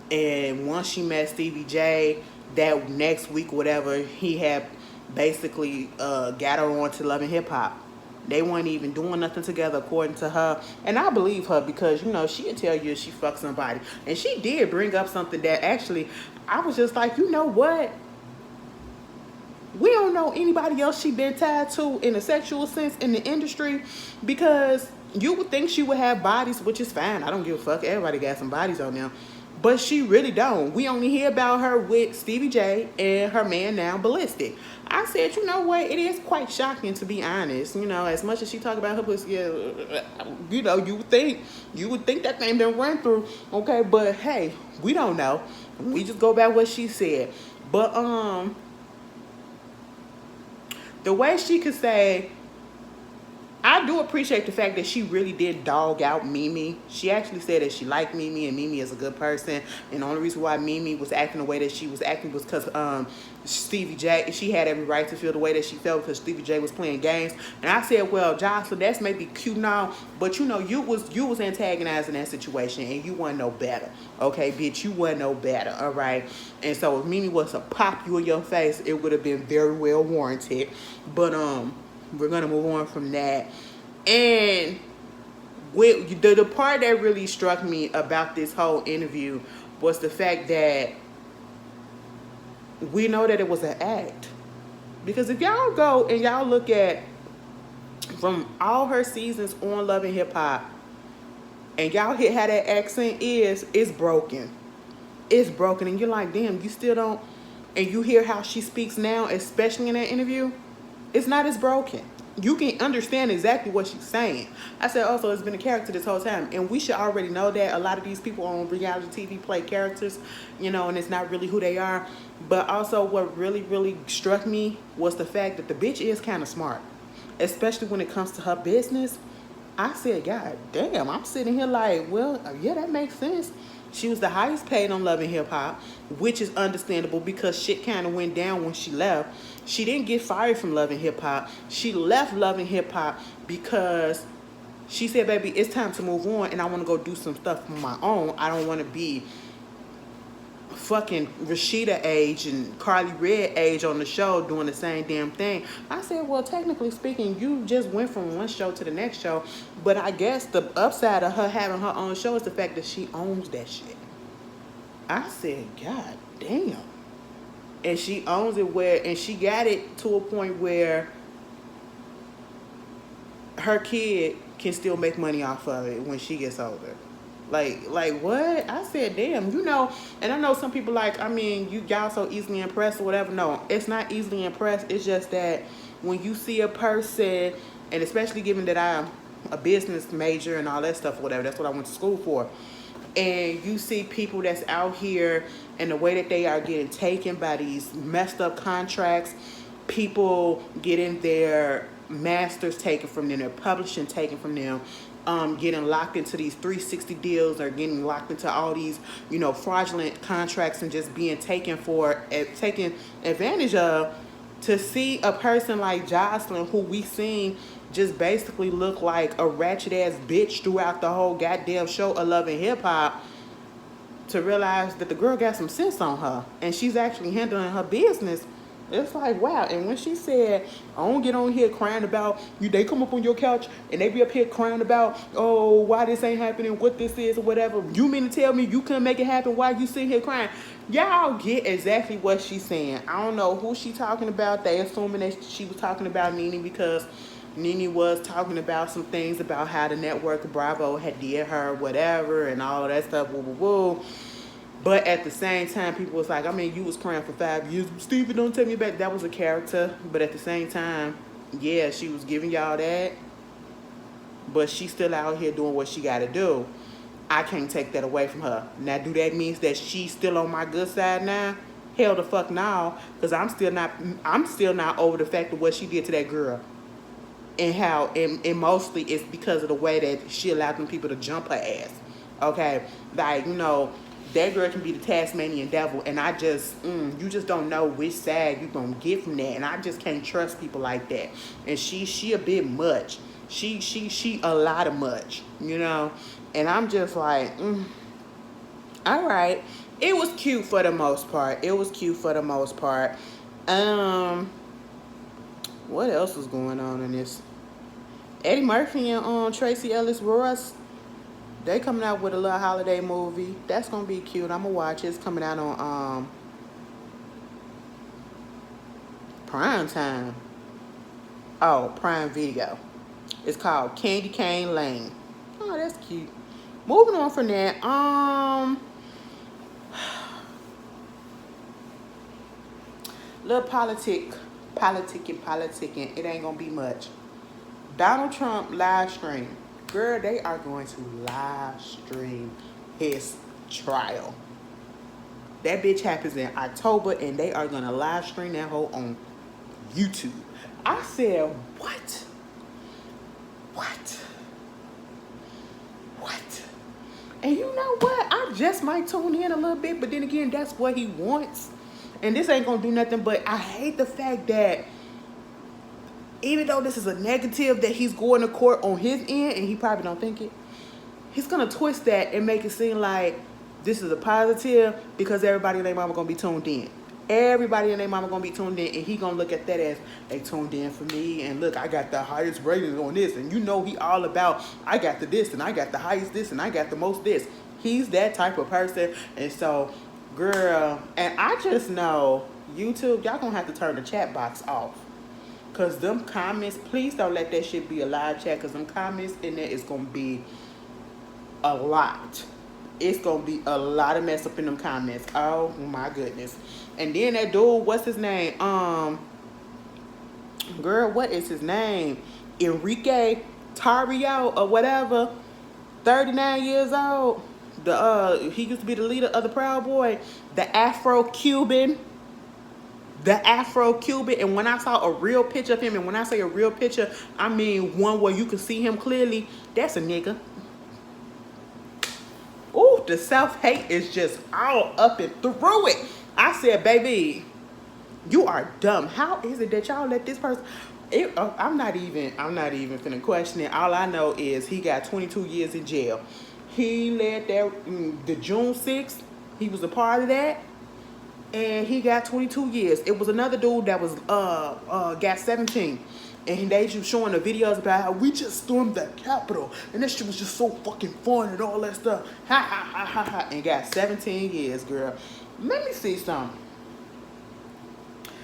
and once she met Stevie J, that next week, whatever, he had basically got her on to Love and Hip Hop. They weren't even doing nothing together according to her. And I believe her because, you know, she'll tell you if she fucked somebody. And she did bring up something that actually, I was just like, you know what? We don't know anybody else she been tied to in a sexual sense in the industry, because you would think she would have bodies, which is fine. I don't give a fuck. Everybody got some bodies on them. But she really don't. We only hear about her with Stevie J and her man now, Ballistic. I said, you know what? It is quite shocking, to be honest. You know, as much as she talk about her pussy, you know, you would think that thing been run through. Okay, but hey, we don't know. We just go by what she said. But the way she could say, I do appreciate the fact that she really did dog out Mimi. She actually said that she liked Mimi and Mimi is a good person. And the only reason why Mimi was acting the way that she was acting was because Stevie J, she had every right to feel the way that she felt because Stevie J was playing games. And I said, well, Jocelyn, that's maybe cute now, but you know, you was antagonizing that situation and you wasn't no better. Okay, bitch, you wasn't no better, all right? And so if Mimi was to pop you in your face, it would have been very well warranted. But we're going to move on from that. And with the part that really struck me about this whole interview was the fact that we know that it was an act. Because if y'all go and y'all look at from all her seasons on Love and Hip Hop, and y'all hit how that accent is, it's broken. It's broken, and you're like, damn, you still don't. And you hear how she speaks now, especially in that interview, it's not as broken. You can understand exactly what she's saying. I said, also, it's been a character this whole time. And we should already know that a lot of these people on reality TV play characters, and it's not really who they are. But also what really, really struck me was the fact that the bitch is kind of smart, especially when it comes to her business. I said, God damn, I'm sitting here like, well, yeah, that makes sense. She was the highest paid on Love and Hip Hop, which is understandable because shit kind of went down when she left. She didn't get fired from Love and Hip Hop. She left Love and Hip Hop because she said, baby, it's time to move on and I want to go do some stuff on my own. I don't want to be fucking Rashida age and Carly Red age on the show doing the same damn thing. I said, well, technically speaking, you just went from one show to the next show, but I guess the upside of her having her own show is the fact that she owns that shit. I said, God damn. And she owns it and she got it to a point where her kid can still make money off of it when she gets older. Like what? I said, damn, and I know some people y'all so easily impressed or whatever. No, it's not easily impressed. It's just that when you see a person, and especially given that I'm a business major and all that stuff or whatever, that's what I went to school for. And you see people that's out here and the way that they are getting taken by these messed up contracts, people getting their masters taken from them, their publishing taken from them, getting locked into these 360 deals or getting locked into all these, fraudulent contracts and just being taken advantage of. To see a person like Jocelyn, who we seen just basically look like a ratchet ass bitch throughout the whole goddamn show of Love and Hip Hop, to realize that the girl got some sense on her and she's actually handling her business. It's like, wow. And when she said, I don't get on here crying about you, they come up on your couch and they be up here crying about, oh, why this ain't happening, what this is or whatever. You mean to tell me you couldn't make it happen? Why you sitting here crying? Y'all get exactly what she's saying. I don't know who she talking about. They assuming that she was talking about Nene because Nene was talking about some things about how the network Bravo had did her, whatever, and all that stuff, woo, woo, woo. But at the same time, people was like, you was crying for 5 years. Stevie, don't take me back. That was a character. But at the same time, yeah, she was giving y'all that. But she's still out here doing what she got to do. I can't take that away from her. Now, do that mean that she's still on my good side now? Hell the fuck no. Because I'm still not over the fact of what she did to that girl. And how, and mostly it's because of the way that she allowed them people to jump her ass. Okay? Like, that girl can be the Tasmanian devil, and I just, you just don't know which side you're going to get from that, and I just can't trust people like that. And she a bit much. She a lot of much, and I'm just like, all right. It was cute for the most part. What else was going on in this? Eddie Murphy and Tracy Ellis Ross, they coming out with a little holiday movie. That's going to be cute. I'm going to watch it. It's coming out on Prime Time. Oh, Prime Video. It's called Candy Cane Lane. Oh, that's cute. Moving on from that. Little politicking. It ain't going to be much. Donald Trump live stream. Girl, they are going to live stream his trial. That bitch happens in October, and they are going to live stream that whole on YouTube. I said, what? And you know what? I just might tune in a little bit, but then again, that's what he wants. And this ain't going to do nothing, but I hate the fact that even though this is a negative that he's going to court on his end, and he probably don't think it, he's going to twist that and make it seem like this is a positive because everybody and their mama going to be tuned in. Everybody and their mama going to be tuned in, and he going to look at that as, they tuned in for me, and look, I got the highest ratings on this, and he all about, I got the this, and I got the highest this, and I got the most this. He's that type of person. And so, girl, and I just know YouTube, y'all gonna have to turn the chat box off. Cause them comments, please don't let that shit be a live chat. Cause them comments in there is gonna be a lot. It's gonna be a lot of mess up in them comments. Oh my goodness. And then that dude, what's his name? Girl, what is his name? Enrique Tario or whatever. 39 years old. He used to be the leader of the Proud Boy. The Afro-Cuban. And when I saw a real picture of him, and when I say a real picture, I mean one where you can see him clearly, that's a nigga. Ooh, the self-hate is just all up and through it. I said, baby, you are dumb. How is it that y'all let this person... I'm not even finna question it. All I know is he got 22 years in jail. He led the June 6th. He was a part of that. And he got 22 years. It was another dude that was got 17. And they just showing the videos about how we just stormed that Capitol. And that shit was just so fucking fun and all that stuff. Ha, ha, ha, ha, ha. And got 17 years, girl. Let me see something.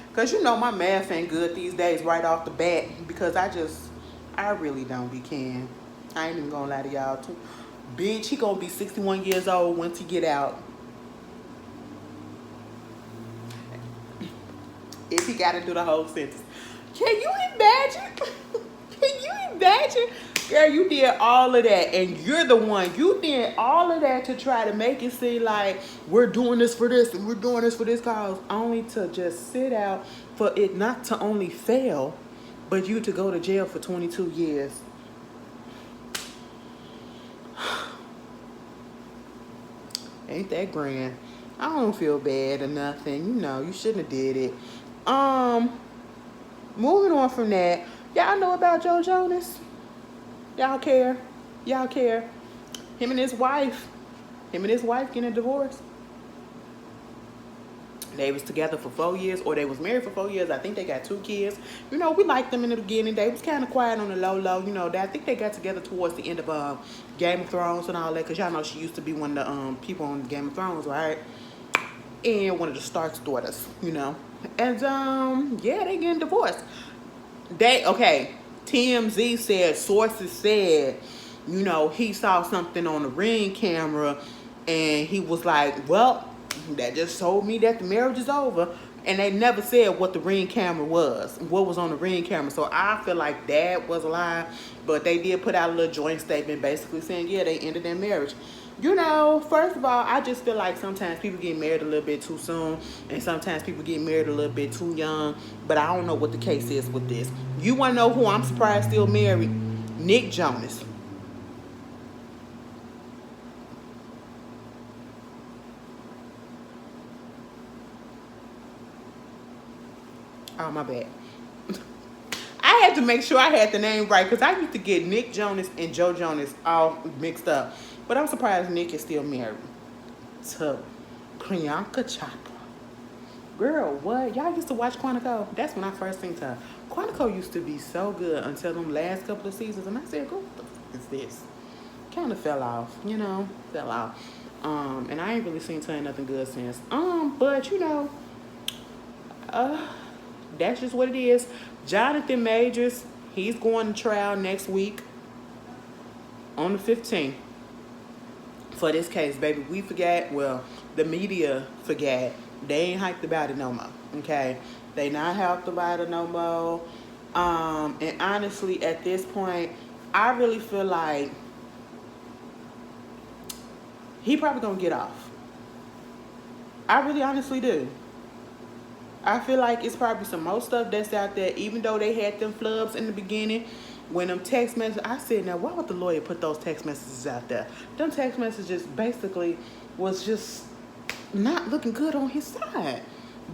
Because you know my math ain't good these days right off the bat. Because I really don't be can. I ain't even gonna lie to y'all too. Bitch, he gonna be 61 years old once he get out. If he gotta do the whole sentence. Can you imagine? Can you imagine? Girl, you did all of that, and you're the one. You did all of that to try to make it seem like we're doing this for this, and we're doing this for this cause, only to just sit out for it not to only fail, but you to go to jail for 22 years. Ain't that grand? I don't feel bad or nothing. You know, you shouldn't have did it. Moving on from that, y'all know about Joe Jonas? Y'all care? Y'all care? Him and his wife getting a divorce. They was together for 4 years, or they was married for 4 years. I think they got 2 kids. You know, we liked them in the beginning. They was kind of quiet on the low. You know, I think they got together towards the end of Game of Thrones and all that. Because y'all know she used to be one of the people on Game of Thrones, right? And one of the Stark's daughters, you know. And, yeah, they getting divorced. TMZ said, sources said, you know, he saw something on the Ring camera, and he was like, well, that just told me that the marriage is over. And they never said what the Ring camera was, what was on the Ring camera. So I feel like that was a lie. But they did put out a little joint statement basically saying, yeah, they ended their marriage. You know, first of all, I just feel like sometimes people get married a little bit too soon, and sometimes people get married a little bit too young. But I don't know what the case is with this. You want to know who I'm surprised still married? Nick Jonas. Oh, my bad. I had to make sure I had the name right, because I used to get Nick Jonas and Joe Jonas all mixed up. But I'm surprised Nick is still married to Priyanka Chopra. Girl, what? Y'all used to watch Quantico? That's when I first seen her. Quantico used to be so good until them last couple of seasons. And I said, what the fuck is this? Kind of fell off, you know, fell off. And I ain't really seen her in nothing good since. But, you know, that's just what it is. Jonathan Majors, he's going to trial next week on the 15th. For this case, baby, we forgot. Well, the media forgot. They ain't hyped about it no more. Okay, they not hyped about it no more. And honestly, at this point, I really feel like he probably gonna get off. I really honestly do. I feel like it's probably some more stuff that's out there, even though they had them flubs in the beginning. When them text messages, I said, now why would the lawyer put those text messages out there? Them text messages basically was just not looking good on his side.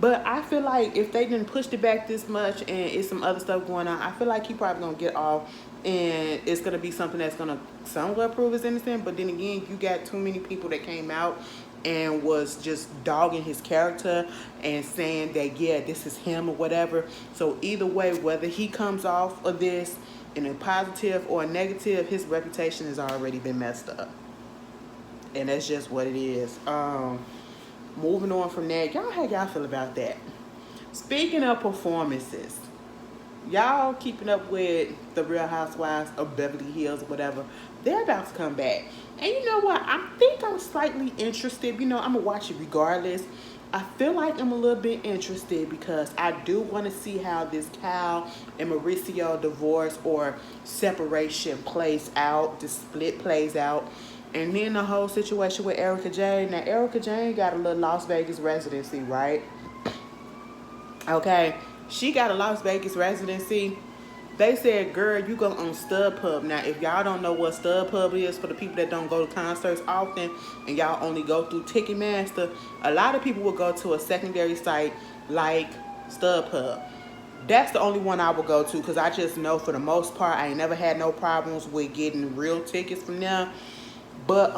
But I feel like if they didn't push it back this much and it's some other stuff going on, I feel like he probably gonna get off, and it's gonna be something that's gonna somewhat prove his innocent. But then again, you got too many people that came out and was just dogging his character and saying that, yeah, this is him or whatever. So either way, whether he comes off of this in a positive or a negative, his reputation has already been messed up. And that's just what it is. Moving on from that, y'all, how y'all feel about that? Speaking of performances, y'all keeping up with the Real Housewives of Beverly Hills or whatever, they're about to come back. And you know what? I think I'm slightly interested. You know, I'm going to watch it regardless. I feel like I'm a little bit interested because I do want to see how this Kyle and Mauricio divorce or separation plays out, the split plays out. And then the whole situation with Erica Jane. Now, Erica Jane got a little Las Vegas residency, right? Okay, she got a Las Vegas residency. They said, girl, you go on StubHub. Now, if y'all don't know what StubHub is, for the people that don't go to concerts often and y'all only go through Ticketmaster, a lot of people will go to a secondary site like StubHub. That's the only one I will go to because I just know for the most part I ain't never had no problems with getting real tickets from them. But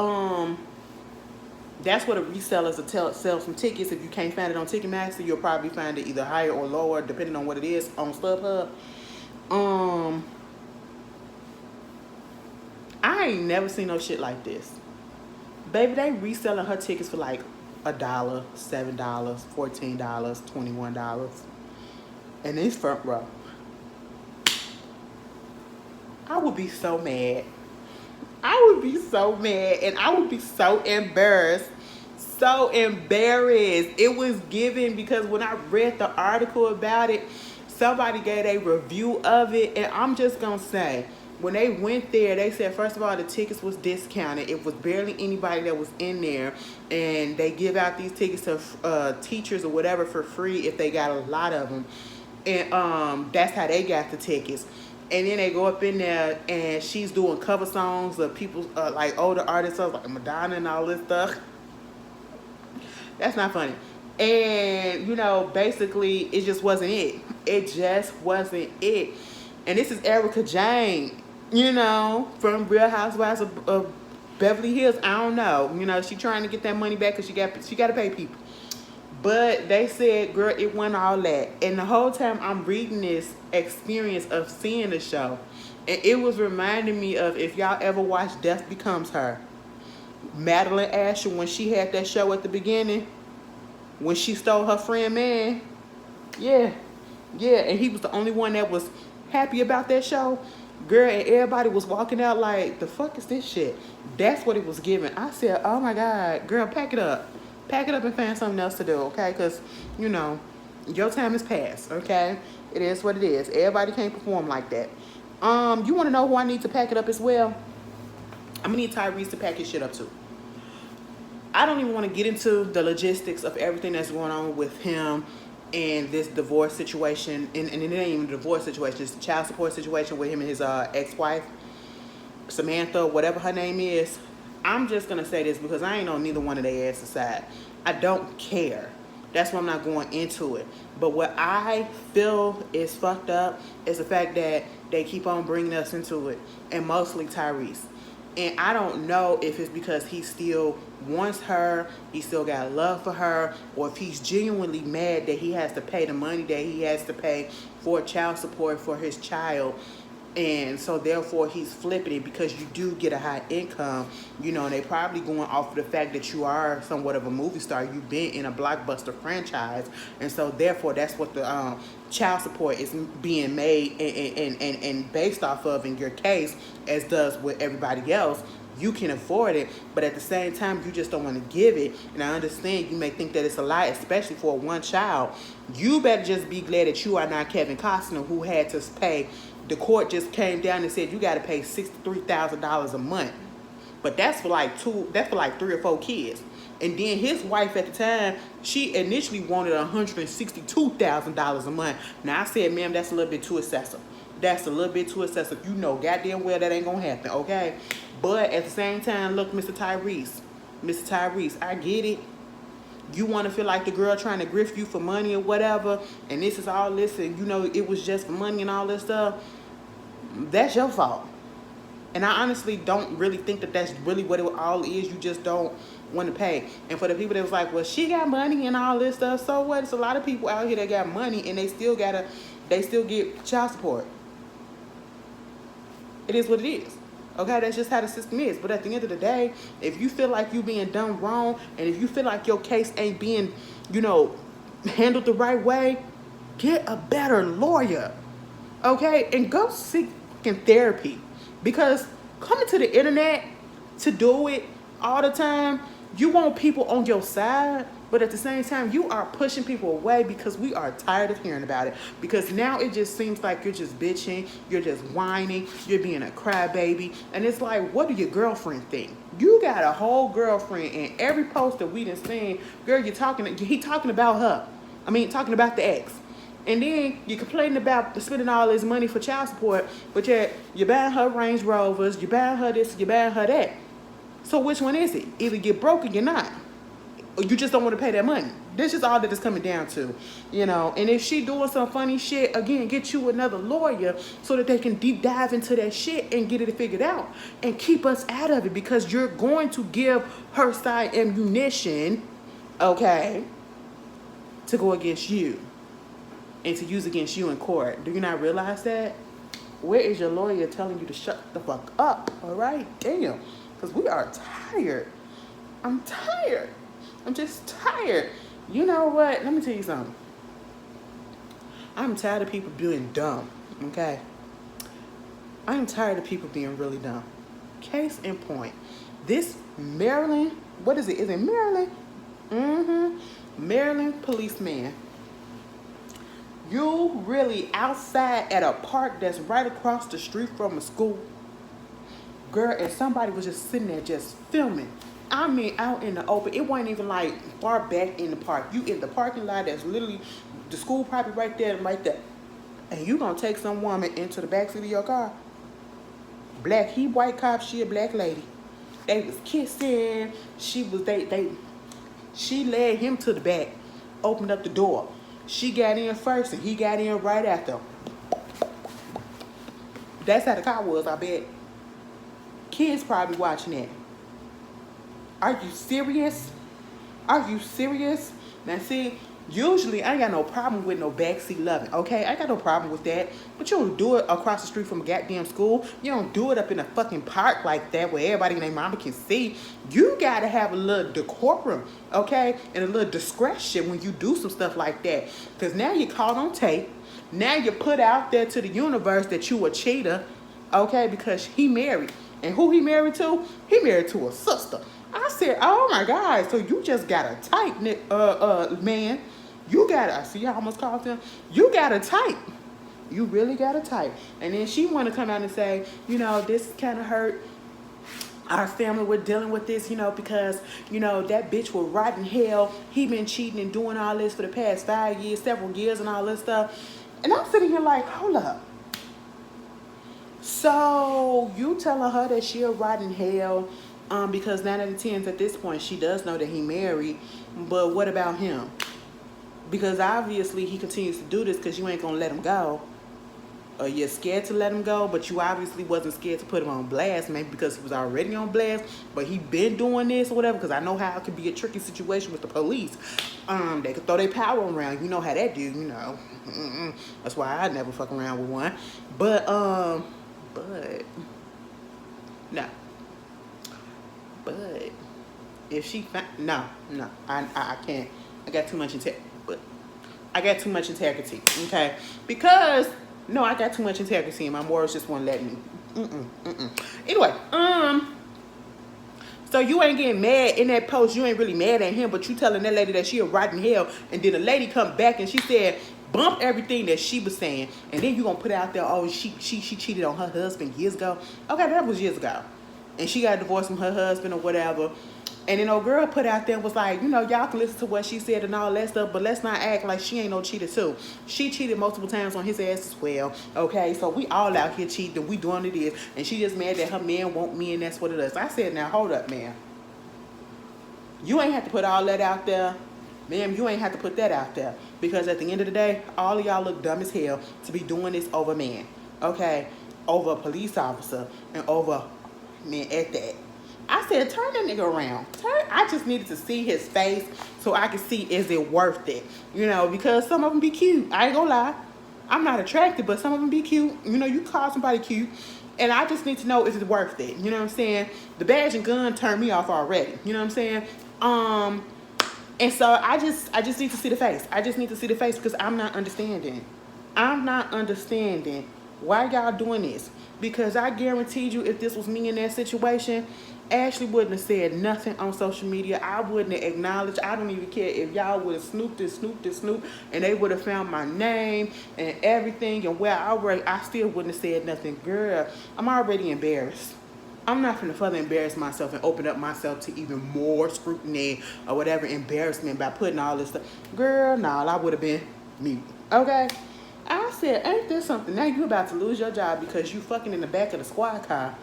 that's where the resellers will sell some tickets. If you can't find it on Ticketmaster, you'll probably find it either higher or lower, depending on what it is, on StubHub. I ain't never seen no shit like this. Baby, they reselling her tickets for like $1, $7, $14, $21. And it's front row. I would be so mad. I would be so mad and I would be so embarrassed. So embarrassed. It was given because when I read the article about it, somebody gave a review of it, and I'm just gonna say, when they went there, they said, first of all, the tickets was discounted. It was barely anybody that was in there, and they give out these tickets to teachers or whatever for free if they got a lot of them, and that's how they got the tickets. And then they go up in there, and she's doing cover songs of people, like older artists, like Madonna and all this stuff. That's not funny. And, you know, basically, it just wasn't it. It just wasn't it. And this is Erica Jane, you know, from Real Housewives of Beverly Hills. I don't know. You know, she trying to get that money back because she got to pay people. But they said, girl, it wasn't all that. And the whole time I'm reading this experience of seeing the show, and it was reminding me of, if y'all ever watched Death Becomes Her, Madeline Asher, when she had that show at the beginning, when she stole her friend man. Yeah, and he was the only one that was happy about that show. Girl, and everybody was walking out like, the fuck is this shit? That's what it was giving. I said, oh my God, girl, pack it up. Pack it up and find something else to do, okay? Because, you know, your time is past, okay? It is what it is. Everybody can't perform like that. You want to know who I need to pack it up as well? I'm going to need Tyrese to pack his shit up too. I don't even want to get into the logistics of everything that's going on with him and this divorce situation. And it ain't even a divorce situation. It's a child support situation with him and his ex-wife, Samantha, whatever her name is. I'm just going to say this because I ain't on neither one of their asses side. I don't care. That's why I'm not going into it. But what I feel is fucked up is the fact that they keep on bringing us into it. And mostly Tyrese. And I don't know if it's because he still wants her, he still got love for her, or if he's genuinely mad that he has to pay the money that he has to pay for child support for his child. And so therefore he's flipping it because you do get a high income, you know, and they probably going off of the fact that you are somewhat of a movie star. You've been in a blockbuster franchise. And so therefore that's what the child support is being made and based off of in your case, as does with everybody else. You can afford it, but at the same time, you just don't want to give it. And I understand you may think that it's a lot, especially for one child. You better just be glad that you are not Kevin Costner, who had to pay. The court just came down and said you got to pay $63,000 a month, but that's for like 3 or 4 kids. And then his wife at the time, she initially wanted $162,000 a month. Now I said, ma'am, that's a little bit too excessive. That's a little bit too excessive. You know goddamn well that ain't gonna happen, okay? But at the same time, look, Mr. Tyrese, I get it. You want to feel like the girl trying to grift you for money or whatever, and this is all this, and you know it was just for money and all this stuff. That's your fault. And I honestly don't really think that that's really what it all is. You just don't want to pay. And for the people that was like, well, she got money and all this stuff, so what? It's a lot of people out here that got money and they still get child support. It is what it is. Okay, that's just how the system is. But at the end of the day, if you feel like you being done wrong, and if you feel like your case ain't being, handled the right way, get a better lawyer. Okay, and go seek therapy, because coming to the internet to do it all the time, you want people on your side, but at the same time, you are pushing people away because we are tired of hearing about it. Because now it just seems like you're just bitching, you're just whining, you're being a crybaby, and it's like, what do your girlfriend think? You got a whole girlfriend, and every post that we done seen, girl, he talking about her. Talking about the ex. And then you complaining about spending all this money for child support, but yet you're buying her Range Rovers, you're buying her this, you're buying her that. So which one is it? Either you're broke or you're not. Or you just don't want to pay that money. That's just all that it's coming down to. And if she doing some funny shit, again, get you another lawyer so that they can deep dive into that shit and get it figured out. And keep us out of it, because you're going to give her side ammunition, okay, to go against you. And to use against you in court. Do you not realize that? Where is your lawyer telling you to shut the fuck up? All right? Damn. Because we are tired. I'm tired. I'm just tired. You know what? Let me tell you something. I'm tired of people being dumb. Okay? I'm tired of people being really dumb. Case in point. This Maryland, what is it? Is it Maryland? Maryland policeman. You really outside at a park that's right across the street from a school, girl, and somebody was just sitting there just filming. Out in the open. It wasn't even like far back in the park. You in the parking lot that's literally the school property right there and right there. And you gonna take some woman into the backseat of your car. He white cop, she a black lady. They was kissing. She led him to the back, opened up the door. She got in first and he got in right after. That's how the car was, I bet. Kids probably watching that. Are you serious? Are you serious? Now see, usually I ain't got no problem with no backseat loving, okay? I got no problem with that. But you don't do it across the street from a goddamn school. You don't do it up in a fucking park like that where everybody and their mama can see. You gotta have a little decorum, okay? And a little discretion when you do some stuff like that. Because now you're caught on tape. Now you're put out there to the universe that you a cheater, okay? Because he married. And who he married to? He married to a sister. I said, oh my God, so you just got a type, man. You got to, see how I almost called him? You got a type. You really got a type. And then she want to come out and say, this kind of hurt our family. We're dealing with this, because, that bitch was rotten hell. He been cheating and doing all this for the past 5 years, several years and all this stuff. And I'm sitting here like, hold up. So you telling her that she a rotten hell, because 9 out of 10 at this point, she does know that he married, but what about him? Because obviously he continues to do this because you ain't gonna let him go. Or you're scared to let him go, but you obviously wasn't scared to put him on blast, maybe because he was already on blast, but he been doing this or whatever, because I know how it could be a tricky situation with the police. They could throw their power around. You know how that do, That's why I never fuck around with one. But no. But if she no, I can't. I got too much integrity, okay? Because no, I got too much integrity, and my morals just won't let me. Anyway, so you ain't getting mad in that post. You ain't really mad at him, but you telling that lady that she a rotten hell, and then the lady come back and she said, bump everything that she was saying, and then you gonna put out there, oh, she cheated on her husband years ago. Okay, that was years ago, and she got divorced from her husband or whatever. And then old girl put out there and was like, y'all can listen to what she said and all that stuff, but let's not act like she ain't no cheater too. She cheated multiple times on his ass as well. Okay, so we all out here cheating. We doing it is, and she just mad that her man want me, and that's what it is. I said, now hold up, man. You ain't have to put all that out there. Ma'am, you ain't have to put that out there, because at the end of the day, all of y'all look dumb as hell to be doing this over a man, okay? Over a police officer and over men at that. I said, turn that nigga around. I just needed to see his face so I could see, is it worth it? Because some of them be cute. I ain't gonna lie. I'm not attracted, but some of them be cute. You know, you call somebody cute, and I just need to know if it's worth it. You know what I'm saying? The badge and gun turned me off already. You know what I'm saying? And so I just need to see the face. I just need to see the face because I'm not understanding. I'm not understanding why y'all doing this. Because I guaranteed you, if this was me in that situation, Ashley wouldn't have said nothing on social media. I wouldn't have acknowledged. I don't even care if y'all would have snooped, and they would have found my name and everything and where I still wouldn't have said nothing. Girl, I'm already embarrassed. I'm not going to further embarrass myself and open up myself to even more scrutiny or whatever embarrassment by putting all this stuff. Girl, no, I would have been mute. Okay? I said, ain't there something? Now you about to lose your job because you fucking in the back of the squad car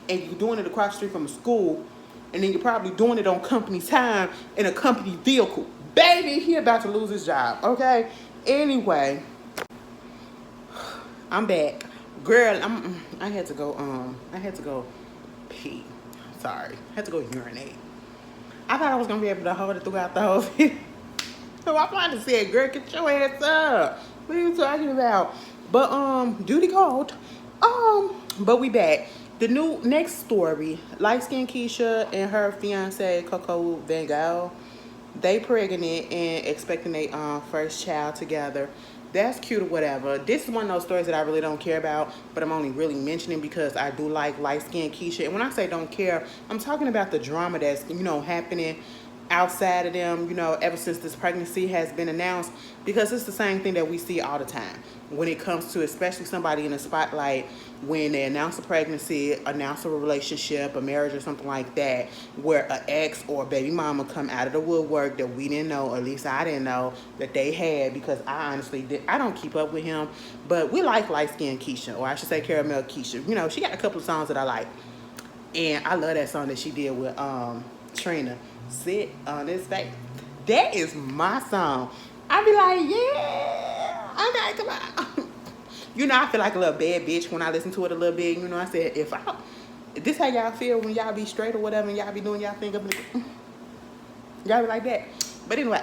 and you doing it across the street from a school, and then you're probably doing it on company time in a company vehicle. Baby, he about to lose his job. Okay? Anyway, I'm back. Girl, I had to go pee. Sorry. I had to go urinate. I thought I was gonna be able to hold it throughout the whole video. So I'm trying to say, girl, get your ass up. What are you talking about? But duty called. But we back. The new next story, light skinned Keisha and her fiance Coco Van Gaal, they pregnant and expecting their first child together. That's cute or whatever. This is one of those stories that I really don't care about, but I'm only really mentioning because I do like light-skinned Keisha. And when I say don't care, I'm talking about the drama that's, happening outside of them, ever since this pregnancy has been announced, because it's the same thing that we see all the time when it comes to especially somebody in the spotlight. When they announce a pregnancy, announce a relationship, a marriage or something like that, where an ex or a baby mama come out of the woodwork that we didn't know, or at least I didn't know that they had, because I honestly I don't keep up with him, but we like light-skinned Keisha, or I should say Caramel Keisha. She got a couple of songs that I like, and I love that song that she did with Trina, Sit on His Face. That is my song. I be like, yeah, okay, come on. I feel like a little bad bitch when I listen to it a little bit. I said, if this how y'all feel when y'all be straight or whatever, and y'all be doing y'all thing up in the, y'all be like that. But anyway,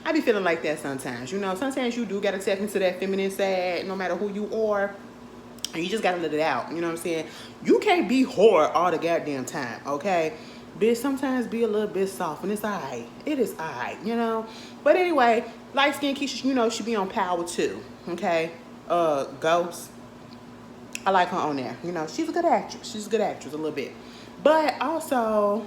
I be feeling like that sometimes. Sometimes you do gotta tap into that feminine side, no matter who you are. And you just gotta let it out. You know what I'm saying? You can't be whore all the goddamn time, okay? Bitch, sometimes be a little bit soft, and it's alright. It is alright, But anyway, light skin Keisha, she be on Power too, okay? Ghost. I like her on there. She's a good actress. She's a good actress a little bit. But also,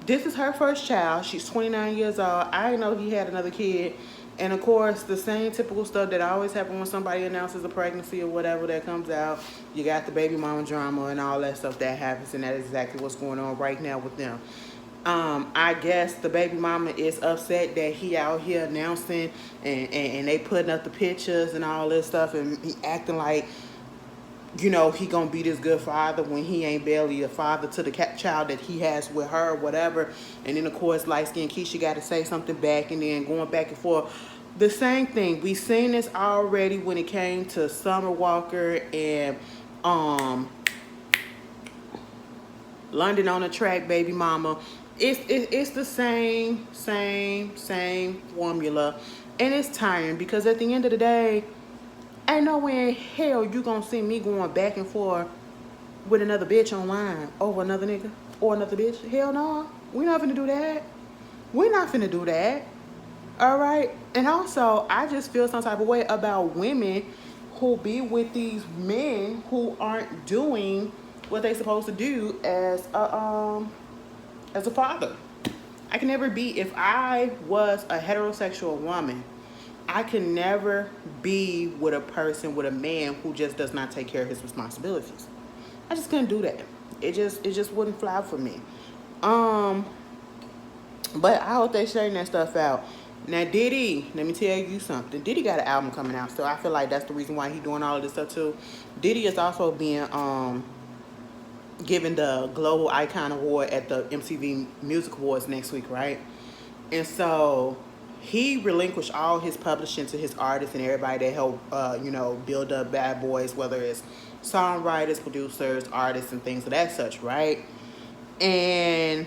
this is her first child. She's 29 years old. I didn't know he had another kid. And of course, the same typical stuff that always happens when somebody announces a pregnancy or whatever that comes out. You got the baby mama drama and all that stuff that happens, and that is exactly what's going on right now with them. I guess the baby mama is upset that he out here announcing and they putting up the pictures and all this stuff, and he acting like, he gonna be this good father when he ain't barely a father to the child that he has with her or whatever. And then of course light-skinned Keisha got to say something back, and then going back and forth. The same thing. We seen this already when it came to Summer Walker and London on the Track baby mama. It's the same formula, and it's tiring because at the end of the day, ain't no way in hell you gonna see me going back and forth with another bitch online over another nigga or another bitch. Hell no. We're not finna do that. We're not finna do that. Alright? And also, I just feel some type of way about women who be with these men who aren't doing what they supposed to do as a father. I can never be, if I was a heterosexual woman, I can never be with a person, with a man who just does not take care of his responsibilities. I just couldn't do that. It just wouldn't fly for me. But I hope they straighten that stuff out. Now Diddy, let me tell you something. Diddy got an album coming out, so I feel like that's the reason why he's doing all of this stuff too. Diddy is also being given the Global Icon Award at the MTV Music Awards next week, right? And so he relinquished all his publishing to his artists and everybody that helped, build up Bad Boys, whether it's songwriters, producers, artists, and things of that such, right? And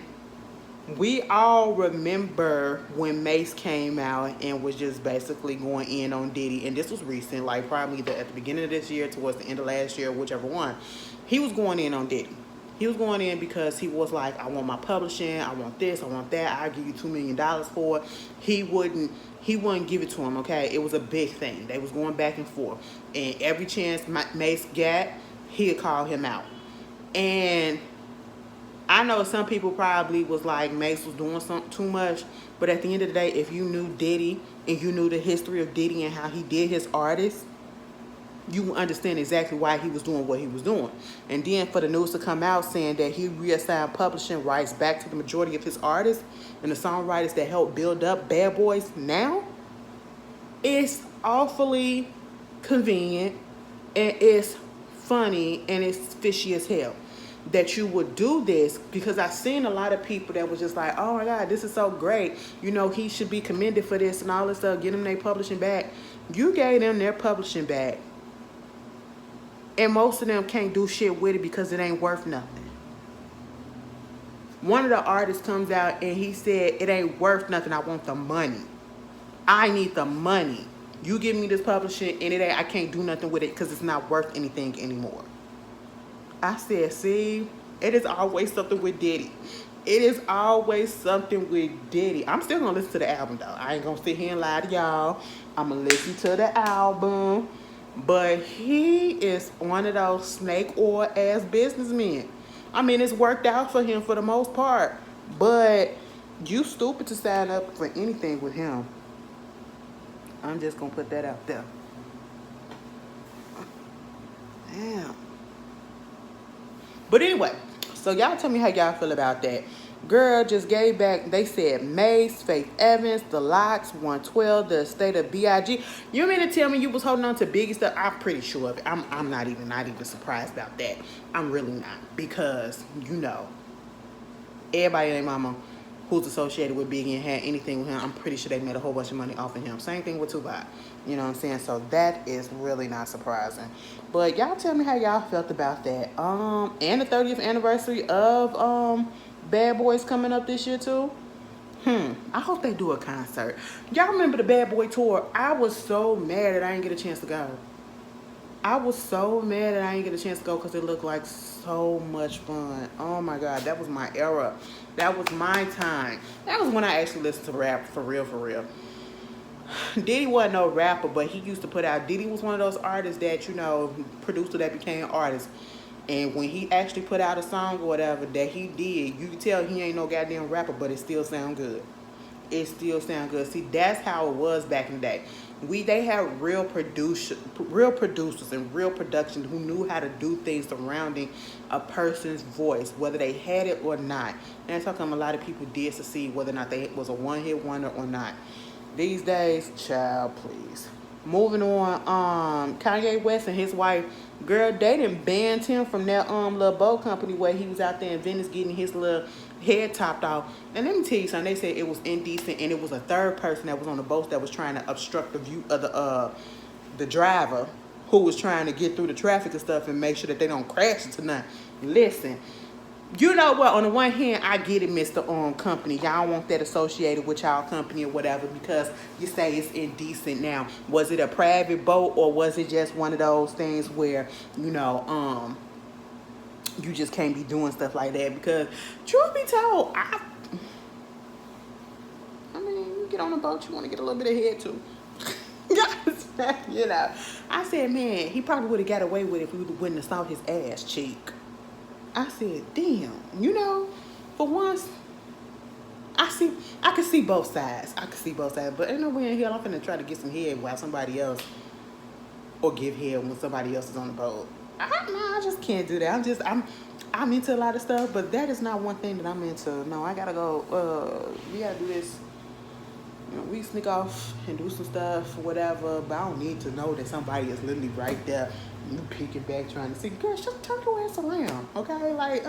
We all remember when Mace came out and was just basically going in on Diddy, and this was recent, like probably at the beginning of this year, towards the end of last year, whichever one. He was going in on Diddy. He was going in because he was like, I want my publishing, I want this, I want that, I'll give you $2 million for it. He wouldn't give it to him, okay? It was a big thing. They was going back and forth. And every chance Mace got, he'd call him out. And I know some people probably was like Mace was doing something too much, but at the end of the day, if you knew Diddy and you knew the history of Diddy and how he did his artists, you would understand exactly why he was doing what he was doing. And then for the news to come out saying that he reassigned publishing rights back to the majority of his artists and the songwriters that helped build up Bad Boys now, it's awfully convenient and it's funny and it's fishy as hell that you would do this, because I've seen a lot of people that was just like, oh my God, this is so great. You know, he should be commended for this and all this stuff. Get them their publishing back. You gave them their publishing back. And most of them can't do shit with it because it ain't worth nothing. One of the artists comes out and he said, it ain't worth nothing. I want the money. I need the money. You give me this publishing and I can't do nothing with it because it's not worth anything anymore. I said, see, it is always something with Diddy. It is always something with Diddy. I'm still going to listen to the album, though. I ain't going to sit here and lie to y'all. I'm going to listen to the album. But he is one of those snake oil ass businessmen. I mean, it's worked out for him for the most part. But you stupid to sign up for anything with him. I'm just going to put that out there. Damn. But anyway, so y'all tell me how y'all feel about that. Girl just gave back, they said Mace, Faith Evans, The Lox, 112, The Estate of B.I.G. You mean to tell me you was holding on to Biggie stuff? I'm pretty sure of it. I'm not even surprised about that. I'm really not. Because, you know, everybody and their mama who's associated with Biggie and had anything with him, I'm pretty sure they made a whole bunch of money off of him. Same thing with Tupac. You know what I'm saying? So that is really not surprising. But y'all tell me how y'all felt about that. And the 30th anniversary of Bad Boys coming up this year too. I hope they do a concert. Y'all remember the Bad Boy tour? I was so mad that I didn't get a chance to go. I was so mad that I didn't get a chance to go because it looked like so much fun. Oh my God, that was my era. That was my time. That was when I actually listened to rap for real, for real. Diddy wasn't no rapper, but he used to put out, Diddy was one of those artists that, you know, producer that became artist. And when he actually put out a song or whatever that he did, you can tell he ain't no goddamn rapper, but it still sound good. It still sound good. See, that's how it was back in the day. They had real producers and real production who knew how to do things surrounding a person's voice, whether they had it or not. And that's how come a lot of people did succeed, whether or not they was a one-hit wonder or not. These days, child, please. Moving on, Kanye West and his wife, girl, they done banned him from that little boat company where he was out there in Venice getting his little head topped off. And let me tell you something, they said it was indecent and it was a third person that was on the boat that was trying to obstruct the view of the driver who was trying to get through the traffic and stuff and make sure that they don't crash into nothing. Listen, you know what? On the one hand, I get it, Mr. Company. Y'all want that associated with y'all company or whatever because you say it's indecent. Now, was it a private boat or was it just one of those things where, you know, you just can't be doing stuff like that? Because, truth be told, I mean, you get on a boat, you want to get a little bit of head too. You know, I said, man, he probably would have got away with it if we wouldn't have saw his ass cheek. I said, damn, you know, for once, I can see both sides. But ain't no way in hell I'm finna try to get some head while somebody else, or give head when somebody else is on the boat. I just can't do that. I'm into a lot of stuff, but that is not one thing that I'm into. No, I gotta go, we gotta do this. You know, we sneak off and do some stuff, whatever, but I don't need to know that somebody is literally right there. You peeking back trying to see, girl, just turn your ass around, okay? Like,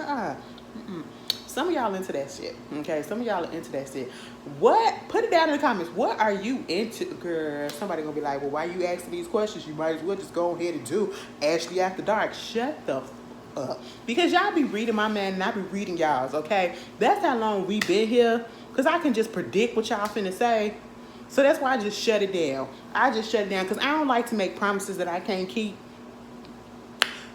Some of y'all into that shit, okay? Some of y'all are into that shit. What? Put it down in the comments. What are you into, girl? Somebody gonna be like, well, why you asking these questions? You might as well just go ahead and do Ashley After Dark. Shut the up. Because y'all be reading my man and I be reading y'all's, okay? That's how long we been here. Because I can just predict what y'all finna say. So that's why I just shut it down. I just shut it down because I don't like to make promises that I can't keep.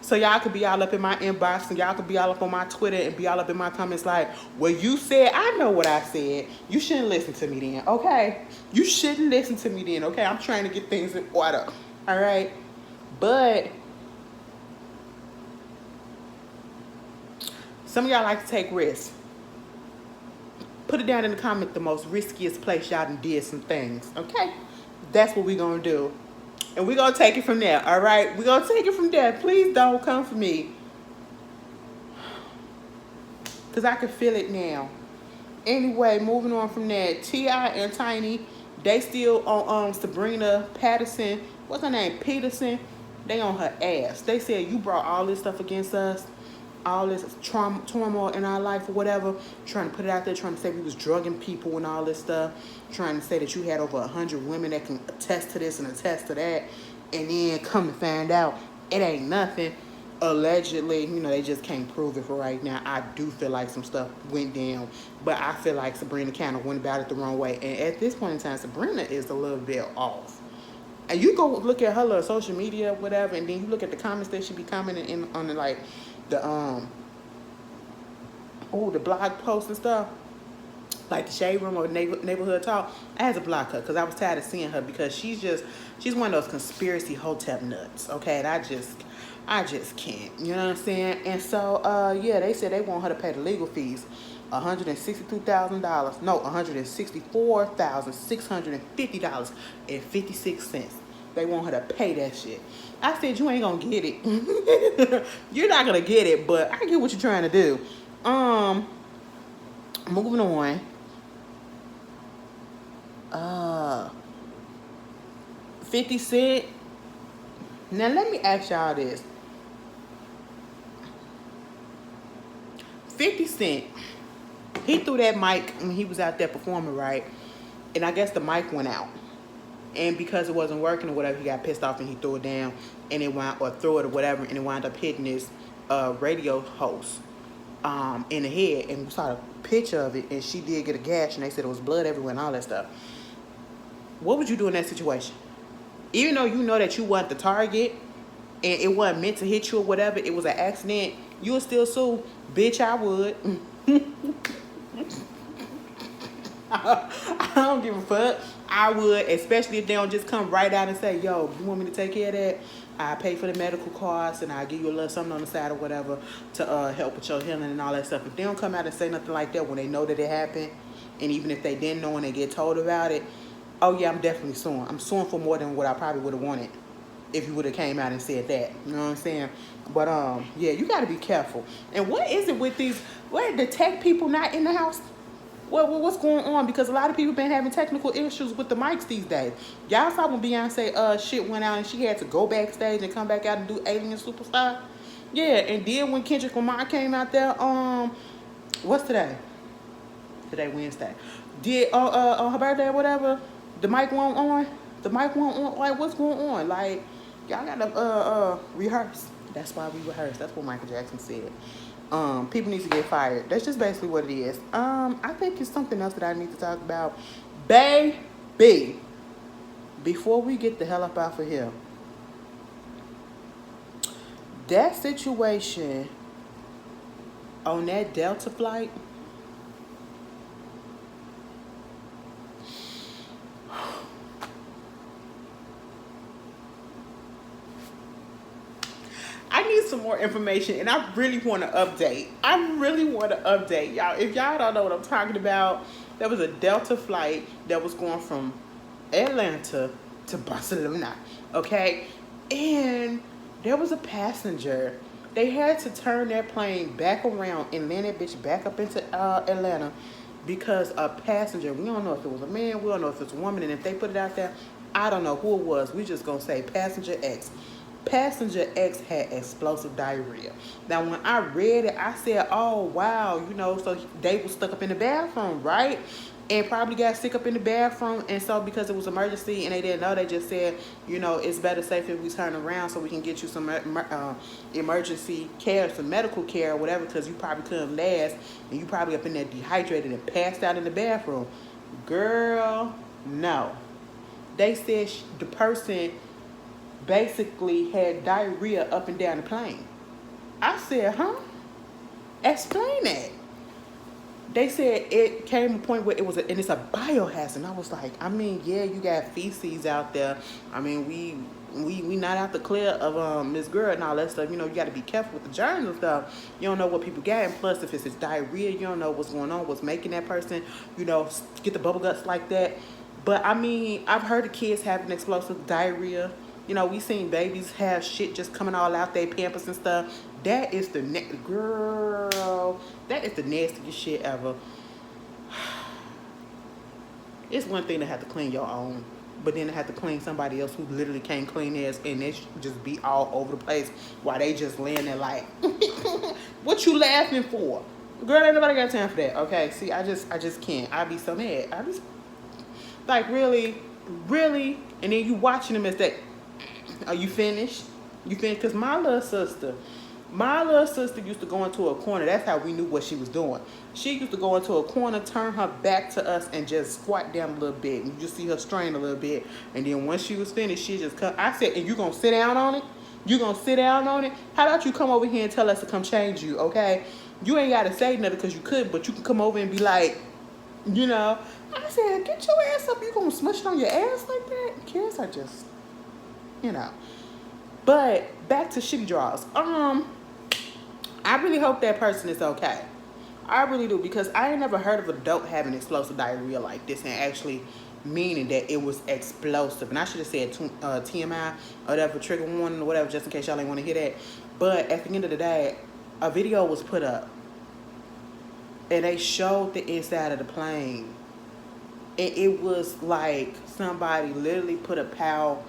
So y'all could be all up in my inbox and y'all could be all up on my Twitter and be all up in my comments like, well, you said, I know what I said. You shouldn't listen to me then, okay? You shouldn't listen to me then, okay? I'm trying to get things in order, all right? But some of y'all like to take risks. Put it down in the comment the most riskiest place y'all done did some things, okay? That's what we gonna do. And we're going to take it from there, all right? We're going to take it from there. Please don't come for me. Because I can feel it now. Anyway, moving on from that. T.I. and Tiny, they still on Sabrina Patterson. What's her name? Peterson. They on her ass. They said, you brought all this stuff against us. All this turmoil in our life or whatever. Trying to put it out there. Trying to say we was drugging people and all this stuff. Trying to say that you had over 100 women that can attest to this and attest to that. And then come to find out it ain't nothing. Allegedly, you know, they just can't prove it for right now. I do feel like some stuff went down. But I feel like Sabrina kind of went about it the wrong way. And at this point in time, Sabrina is a little bit off. And you go look at her little social media, whatever, and then you look at the comments that she be commenting in on the, like, the the blog posts and stuff, like the Shade Room or Neighborhood Talk. I had to block her because I was tired of seeing her because she's one of those conspiracy hotep nuts, okay? And I just can't, you know what I'm saying? And so yeah, they said they want her to pay the legal fees, $162,000. No, $164,650.56. They want her to pay that shit. I said, you ain't gonna get it. You're not gonna get it, but I get what you're trying to do. Moving on. 50 Cent. Now let me ask y'all this. 50 Cent, he threw that mic when he was out there performing, right? And I guess the mic went out. And because it wasn't working or whatever, he got pissed off and he threw it down, and it threw it or whatever, and it wound up hitting this radio host in the head. And we saw a picture of it, and she did get a gash, and they said it was blood everywhere and all that stuff. What would you do in that situation? Even though you know that you weren't the target and it wasn't meant to hit you or whatever, it was an accident, you would still sue? Bitch, I would. I don't give a fuck. I would, especially if they don't just come right out and say, yo, you want me to take care of that? I pay for the medical costs and I give you a little something on the side or whatever to help with your healing and all that stuff. If they don't come out and say nothing like that when they know that it happened, and even if they didn't know and they get told about it, oh yeah, I'm definitely suing. I'm suing for more than what I probably would have wanted if you would have came out and said that. You know what I'm saying? But yeah, you got to be careful. And what is it with these, the tech people not in the house? What's going on? Because a lot of people been having technical issues with the mics these days. Y'all saw when Beyonce shit went out and she had to go backstage and come back out and do Alien Superstar? Yeah, and then when Kendrick Lamar came out there, what's today? Today Wednesday. Did on her birthday or whatever, the mic won't on? The mic won't on? Like, what's going on? Like, y'all gotta rehearse. That's why we rehearse. That's what Michael Jackson said. People need to get fired. That's just basically what it is. I think it's something else that I need to talk about. Baby, before we get the hell up out of here, that situation on that Delta flight, I need some more information, and I really want to update. Y'all. If y'all don't know what I'm talking about, there was a Delta flight that was going from Atlanta to Barcelona, okay? And there was a passenger. They had to turn their plane back around and land that bitch back up into Atlanta because a passenger, we don't know if it was a man, we don't know if it's a woman, and if they put it out there, I don't know who it was. We just gonna say Passenger X. Passenger X had explosive diarrhea. Now, when I read it, I said, oh, wow, you know, so they was stuck up in the bathroom, right? and probably got sick up in the bathroom. And so because it was emergency and they didn't know, they just said, you know, it's better safe if we turn around so we can get you some emergency care, some medical care or whatever, because you probably couldn't last and you probably up in there dehydrated and passed out in the bathroom. Girl, no. They said the person basically had diarrhea up and down the plane. I said, huh? Explain that. They said it came to a point where it was and it's a biohazard. And I was like, I mean, yeah, you got feces out there. I mean, we not out the clear of this girl and all that stuff. You know, you got to be careful with the germs and stuff. You don't know what people got. And plus, if it's diarrhea, you don't know what's going on, what's making that person, you know, get the bubble guts like that. But I mean, I've heard of kids having explosive diarrhea. You know, we seen babies have shit just coming all out their pampers and stuff. That is the girl. That is the nastiest shit ever. It's one thing to have to clean your own, but then to have to clean somebody else who literally can't clean theirs, and they just be all over the place while they just laying there like, what you laughing for? Girl, ain't nobody got time for that. Okay, see, I just can't. I be so mad. I be like, really, and then you watching them as that. Are you finished? You finished? Because my little sister used to go into a corner. That's how we knew what she was doing. She used to go into a corner, turn her back to us, and just squat down a little bit. And you just see her strain a little bit. And then once she was finished, she just cut. I said, and you going to sit down on it? You going to sit down on it? How about you come over here and tell us to come change you, okay? You ain't got to say nothing because you could, but you can come over and be like, you know. I said, get your ass up. You going to smush it on your ass like that? Kids are just... you know. But back to shitty draws. I really hope that person is okay. I really do, because I ain't never heard of an adult having explosive diarrhea like this and actually meaning that it was explosive. And I should have said TMI or whatever, trigger warning or whatever, just in case y'all ain't want to hear that. But at the end of the day, a video was put up and they showed the inside of the plane. And it was like somebody literally put a pal.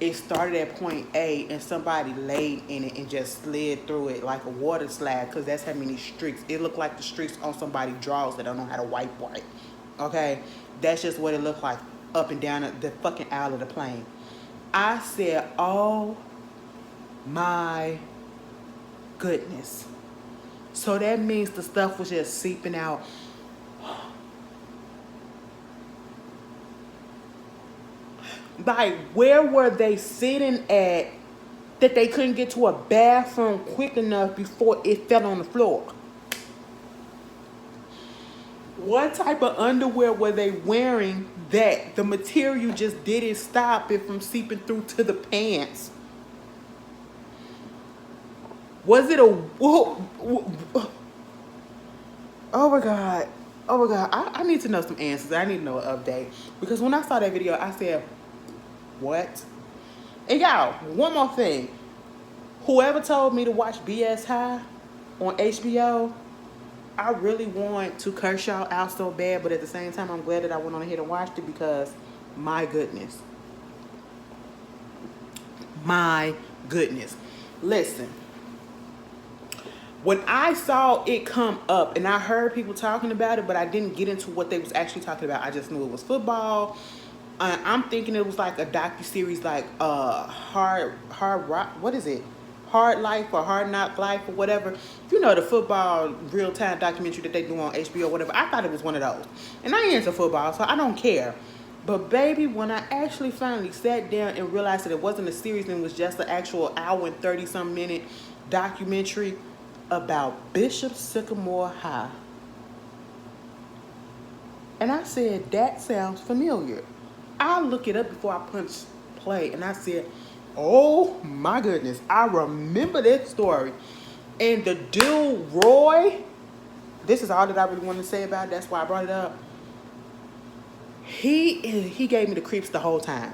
It started at point A and somebody laid in it and just slid through it like a water slide, because that's how many streaks. It looked like the streaks on somebody's drawers that don't know how to wipe. Okay? That's just what it looked like up and down the fucking aisle of the plane. I said, oh my goodness. So that means the stuff was just seeping out. Like, where were they sitting at that they couldn't get to a bathroom quick enough before it fell on the floor? What type of underwear were they wearing that the material just didn't stop it from seeping through to the pants? Was it a... oh my God. I need to know some answers. I need to know an update. Because when I saw that video, I said... what? And y'all, one more thing. Whoever told me to watch BS High on HBO, I really want to curse y'all out so bad, but at the same time, I'm glad that I went on ahead and watched it, because my goodness. My goodness. Listen. When I saw it come up, and I heard people talking about it, but I didn't get into what they was actually talking about. I just knew it was football. I'm thinking it was like a docuseries, like Hard Rock. What is it? Hard Life or Hard Knock Life or whatever. You know, the football real-time documentary that they do on HBO or whatever. I thought it was one of those. And I ain't into football, so I don't care. But baby, when I actually finally sat down and realized that it wasn't a series and it was just an actual hour and 30-some minute documentary about Bishop Sycamore High. And I said, that sounds familiar. I look it up before I punch play, and I said, oh my goodness, I remember that story. And the dude, Roy, this is all that I really wanted to say about it. That's why I brought it up. He gave me the creeps the whole time.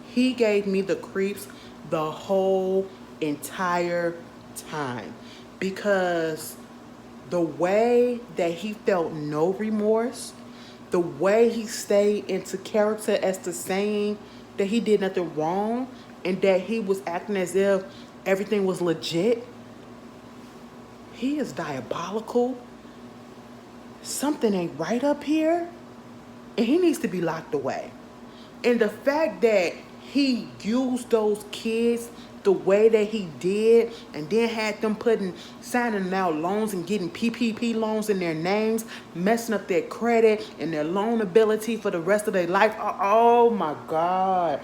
He gave me the creeps the whole entire time, because the way that he felt no remorse, the way he stayed into character as to saying that he did nothing wrong and that he was acting as if everything was legit. He is diabolical. Something ain't right up here. And he needs to be locked away. And the fact that he used those kids the way that he did, and then had them signing out loans and getting PPP loans in their names, messing up their credit and their loan ability for the rest of their life. Oh my God.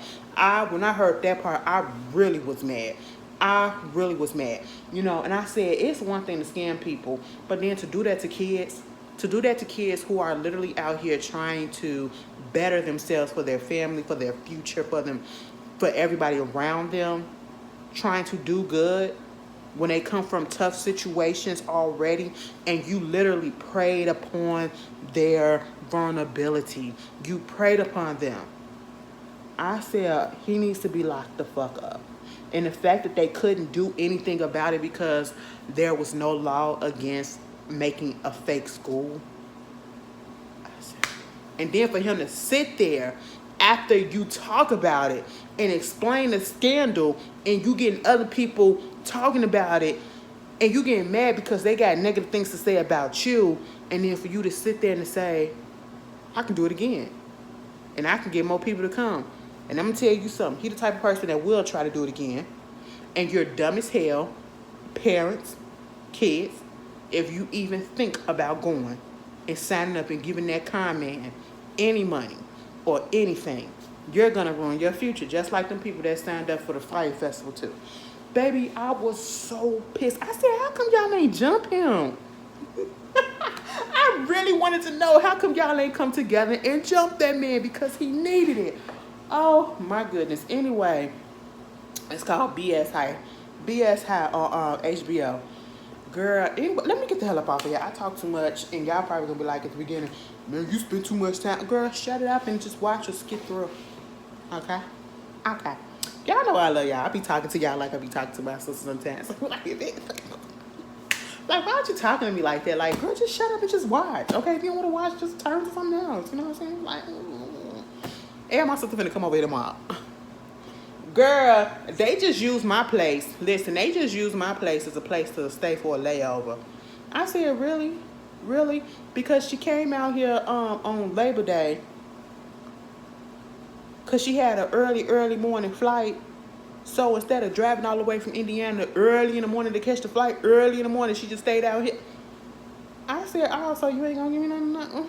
When I heard that part, I really was mad. I really was mad. And I said, it's one thing to scam people, but then to do that to kids, who are literally out here trying to better themselves for their family, for their future, for everybody around them, trying to do good, when they come from tough situations already, and you literally preyed upon their vulnerability. You preyed upon them. I said, he needs to be locked the fuck up. And the fact that they couldn't do anything about it because there was no law against making a fake school. And then for him to sit there after you talk about it and explain the scandal, and you getting other people talking about it, and you getting mad because they got negative things to say about you, and then for you to sit there and say, I can do it again, and I can get more people to come. And I'm going to tell you something. He's the type of person that will try to do it again. And you're dumb as hell, parents, kids, if you even think about going and signing up and giving that con man any money or anything. You're going to ruin your future, just like them people that signed up for the Fire Festival too. Baby, I was so pissed. I said, how come y'all ain't jump him? I really wanted to know, how come y'all ain't come together and jump that man, because he needed it. Oh my goodness. Anyway, it's called BS High. BS High on HBO. Girl, let me get the hell up off of here. I talk too much, and y'all probably gonna be like at the beginning, man, you spend too much time. Girl, shut it up and just watch or skip through. Okay? Okay. Y'all know I love y'all. I be talking to y'all like I be talking to my sister sometimes. Like, why aren't you talking to me like that? Like, girl, just shut up and just watch. Okay, if you don't want to watch, just turn to something else. You know what I'm saying? Like, and my sister finna come over here tomorrow. Girl, they just used my place. Listen, they just used my place as a place to stay for a layover. I said, really? Really? Because she came out here on Labor Day, because she had an early morning flight. So instead of driving all the way from Indiana early in the morning to catch the flight, early in the morning, she just stayed out here. I said, oh, so you ain't gonna give me nothing?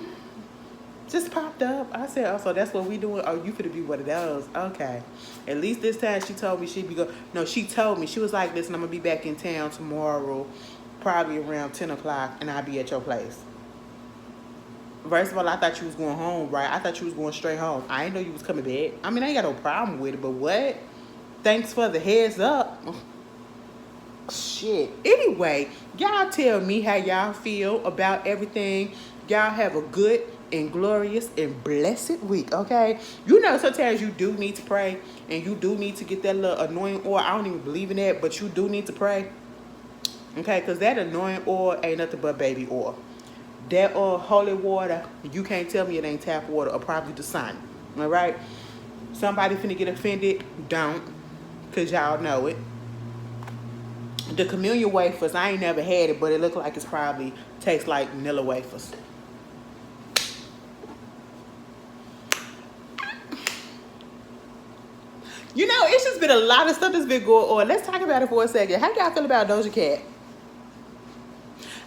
Just popped up. I said, oh, so that's what we doing? Oh, you finna be one of those. Okay. At least this time she told me she'd be good. No, she told me. She was like, listen, I'm gonna be back in town tomorrow, probably around 10 o'clock, and I'll be at your place. First of all, I thought you was going home, right? I thought you was going straight home. I didn't know you was coming back. I mean, I ain't got no problem with it, but what? Thanks for the heads up. Shit. Anyway, y'all tell me how y'all feel about everything. Y'all have a good and glorious and blessed week, okay? You know, sometimes you do need to pray, and you do need to get that little anointing oil. I don't even believe in that, but you do need to pray, okay? Because that anointing oil ain't nothing but baby oil. That oil, holy water, you can't tell me it ain't tap water or probably the sun, all right? Somebody finna get offended, don't, because y'all know it. The communion wafers, I ain't never had it, but it look like it's probably tastes like vanilla wafers. You know, it's just been a lot of stuff that's been going on. Let's talk about it for a second. How y'all feel about Doja Cat?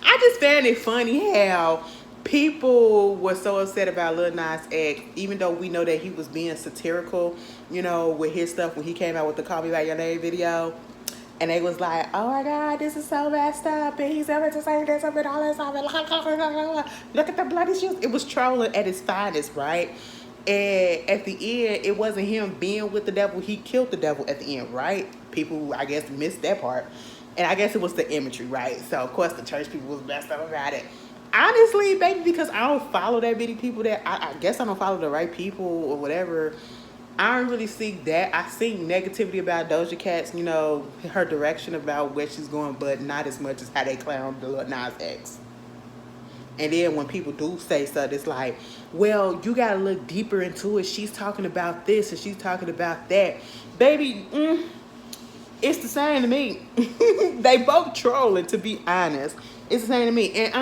I just found it funny how people were so upset about Lil Nas X, even though we know that he was being satirical, you know, with his stuff when he came out with the Call Me By Your Name video. And they was like, oh my God, this is so messed up. And he's ever to say this and all this stuff. Look at the bloody shoes. It was trolling at its finest, right? And at the end, it wasn't him being with the devil. He killed the devil at the end, right? People, I guess, missed that part. And I guess it was the imagery, right? So, of course, the church people was messed up about it. Honestly, baby, because I don't follow that many people that, I guess I don't follow the right people or whatever. I don't really see that. I see negativity about Doja Cat's, you know, her direction about where she's going, but not as much as how they clown the Lil Nas X. And then when people do say stuff, it's like, well, you got to look deeper into it. She's talking about this and she's talking about that. Baby, it's the same to me. They both trolling, to be honest. It's the same to me. And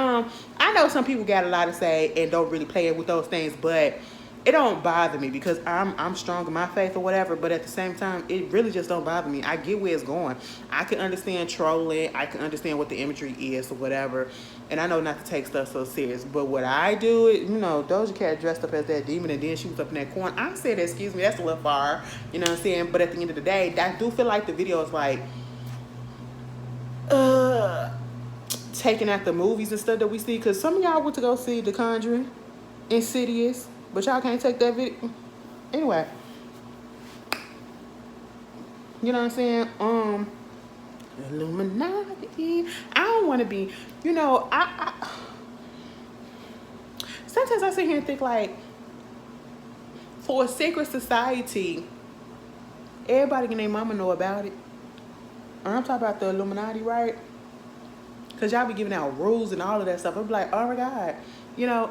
I know some people got a lot to say and don't really play it with those things, but it don't bother me because I'm strong in my faith or whatever, but at the same time, it really just don't bother me. I get where it's going. I can understand trolling. I can understand what the imagery is or whatever. And I know not to take stuff so serious. But what I do, Doja Cat dressed up as that demon and then she was up in that corner. I said, excuse me, that's a little far. You know what I'm saying? But at the end of the day, I do feel like the video is like, taking out the movies and stuff that we see. Because some of y'all went to go see The Conjuring, Insidious, but y'all can't take that video. Anyway, you know what I'm saying? Illuminati. I don't want to be, I sometimes I sit here and think like, for a secret society, everybody and their mama know about it. And I'm talking about the Illuminati, right? Because y'all be giving out rules and all of that stuff. I'm like, oh my God.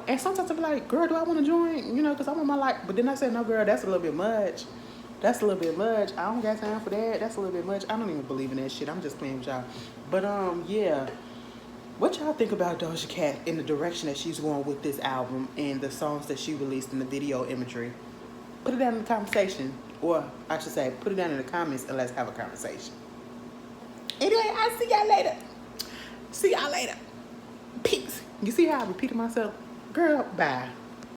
And sometimes I'm like, girl, do I want to join? Because I want my life. But then I said, no, girl, that's a little bit much. That's a little bit much. I don't got time for that. That's a little bit much. I don't even believe in that shit. I'm just playing with y'all. But, yeah. What y'all think about Doja Cat in the direction that she's going with this album and the songs that she released in the video imagery? Put it down in the conversation. Or, I should say, put it down in the comments and let's have a conversation. Anyway, I'll see y'all later. See y'all later. Peace. You see how I repeated myself? Girl, bye.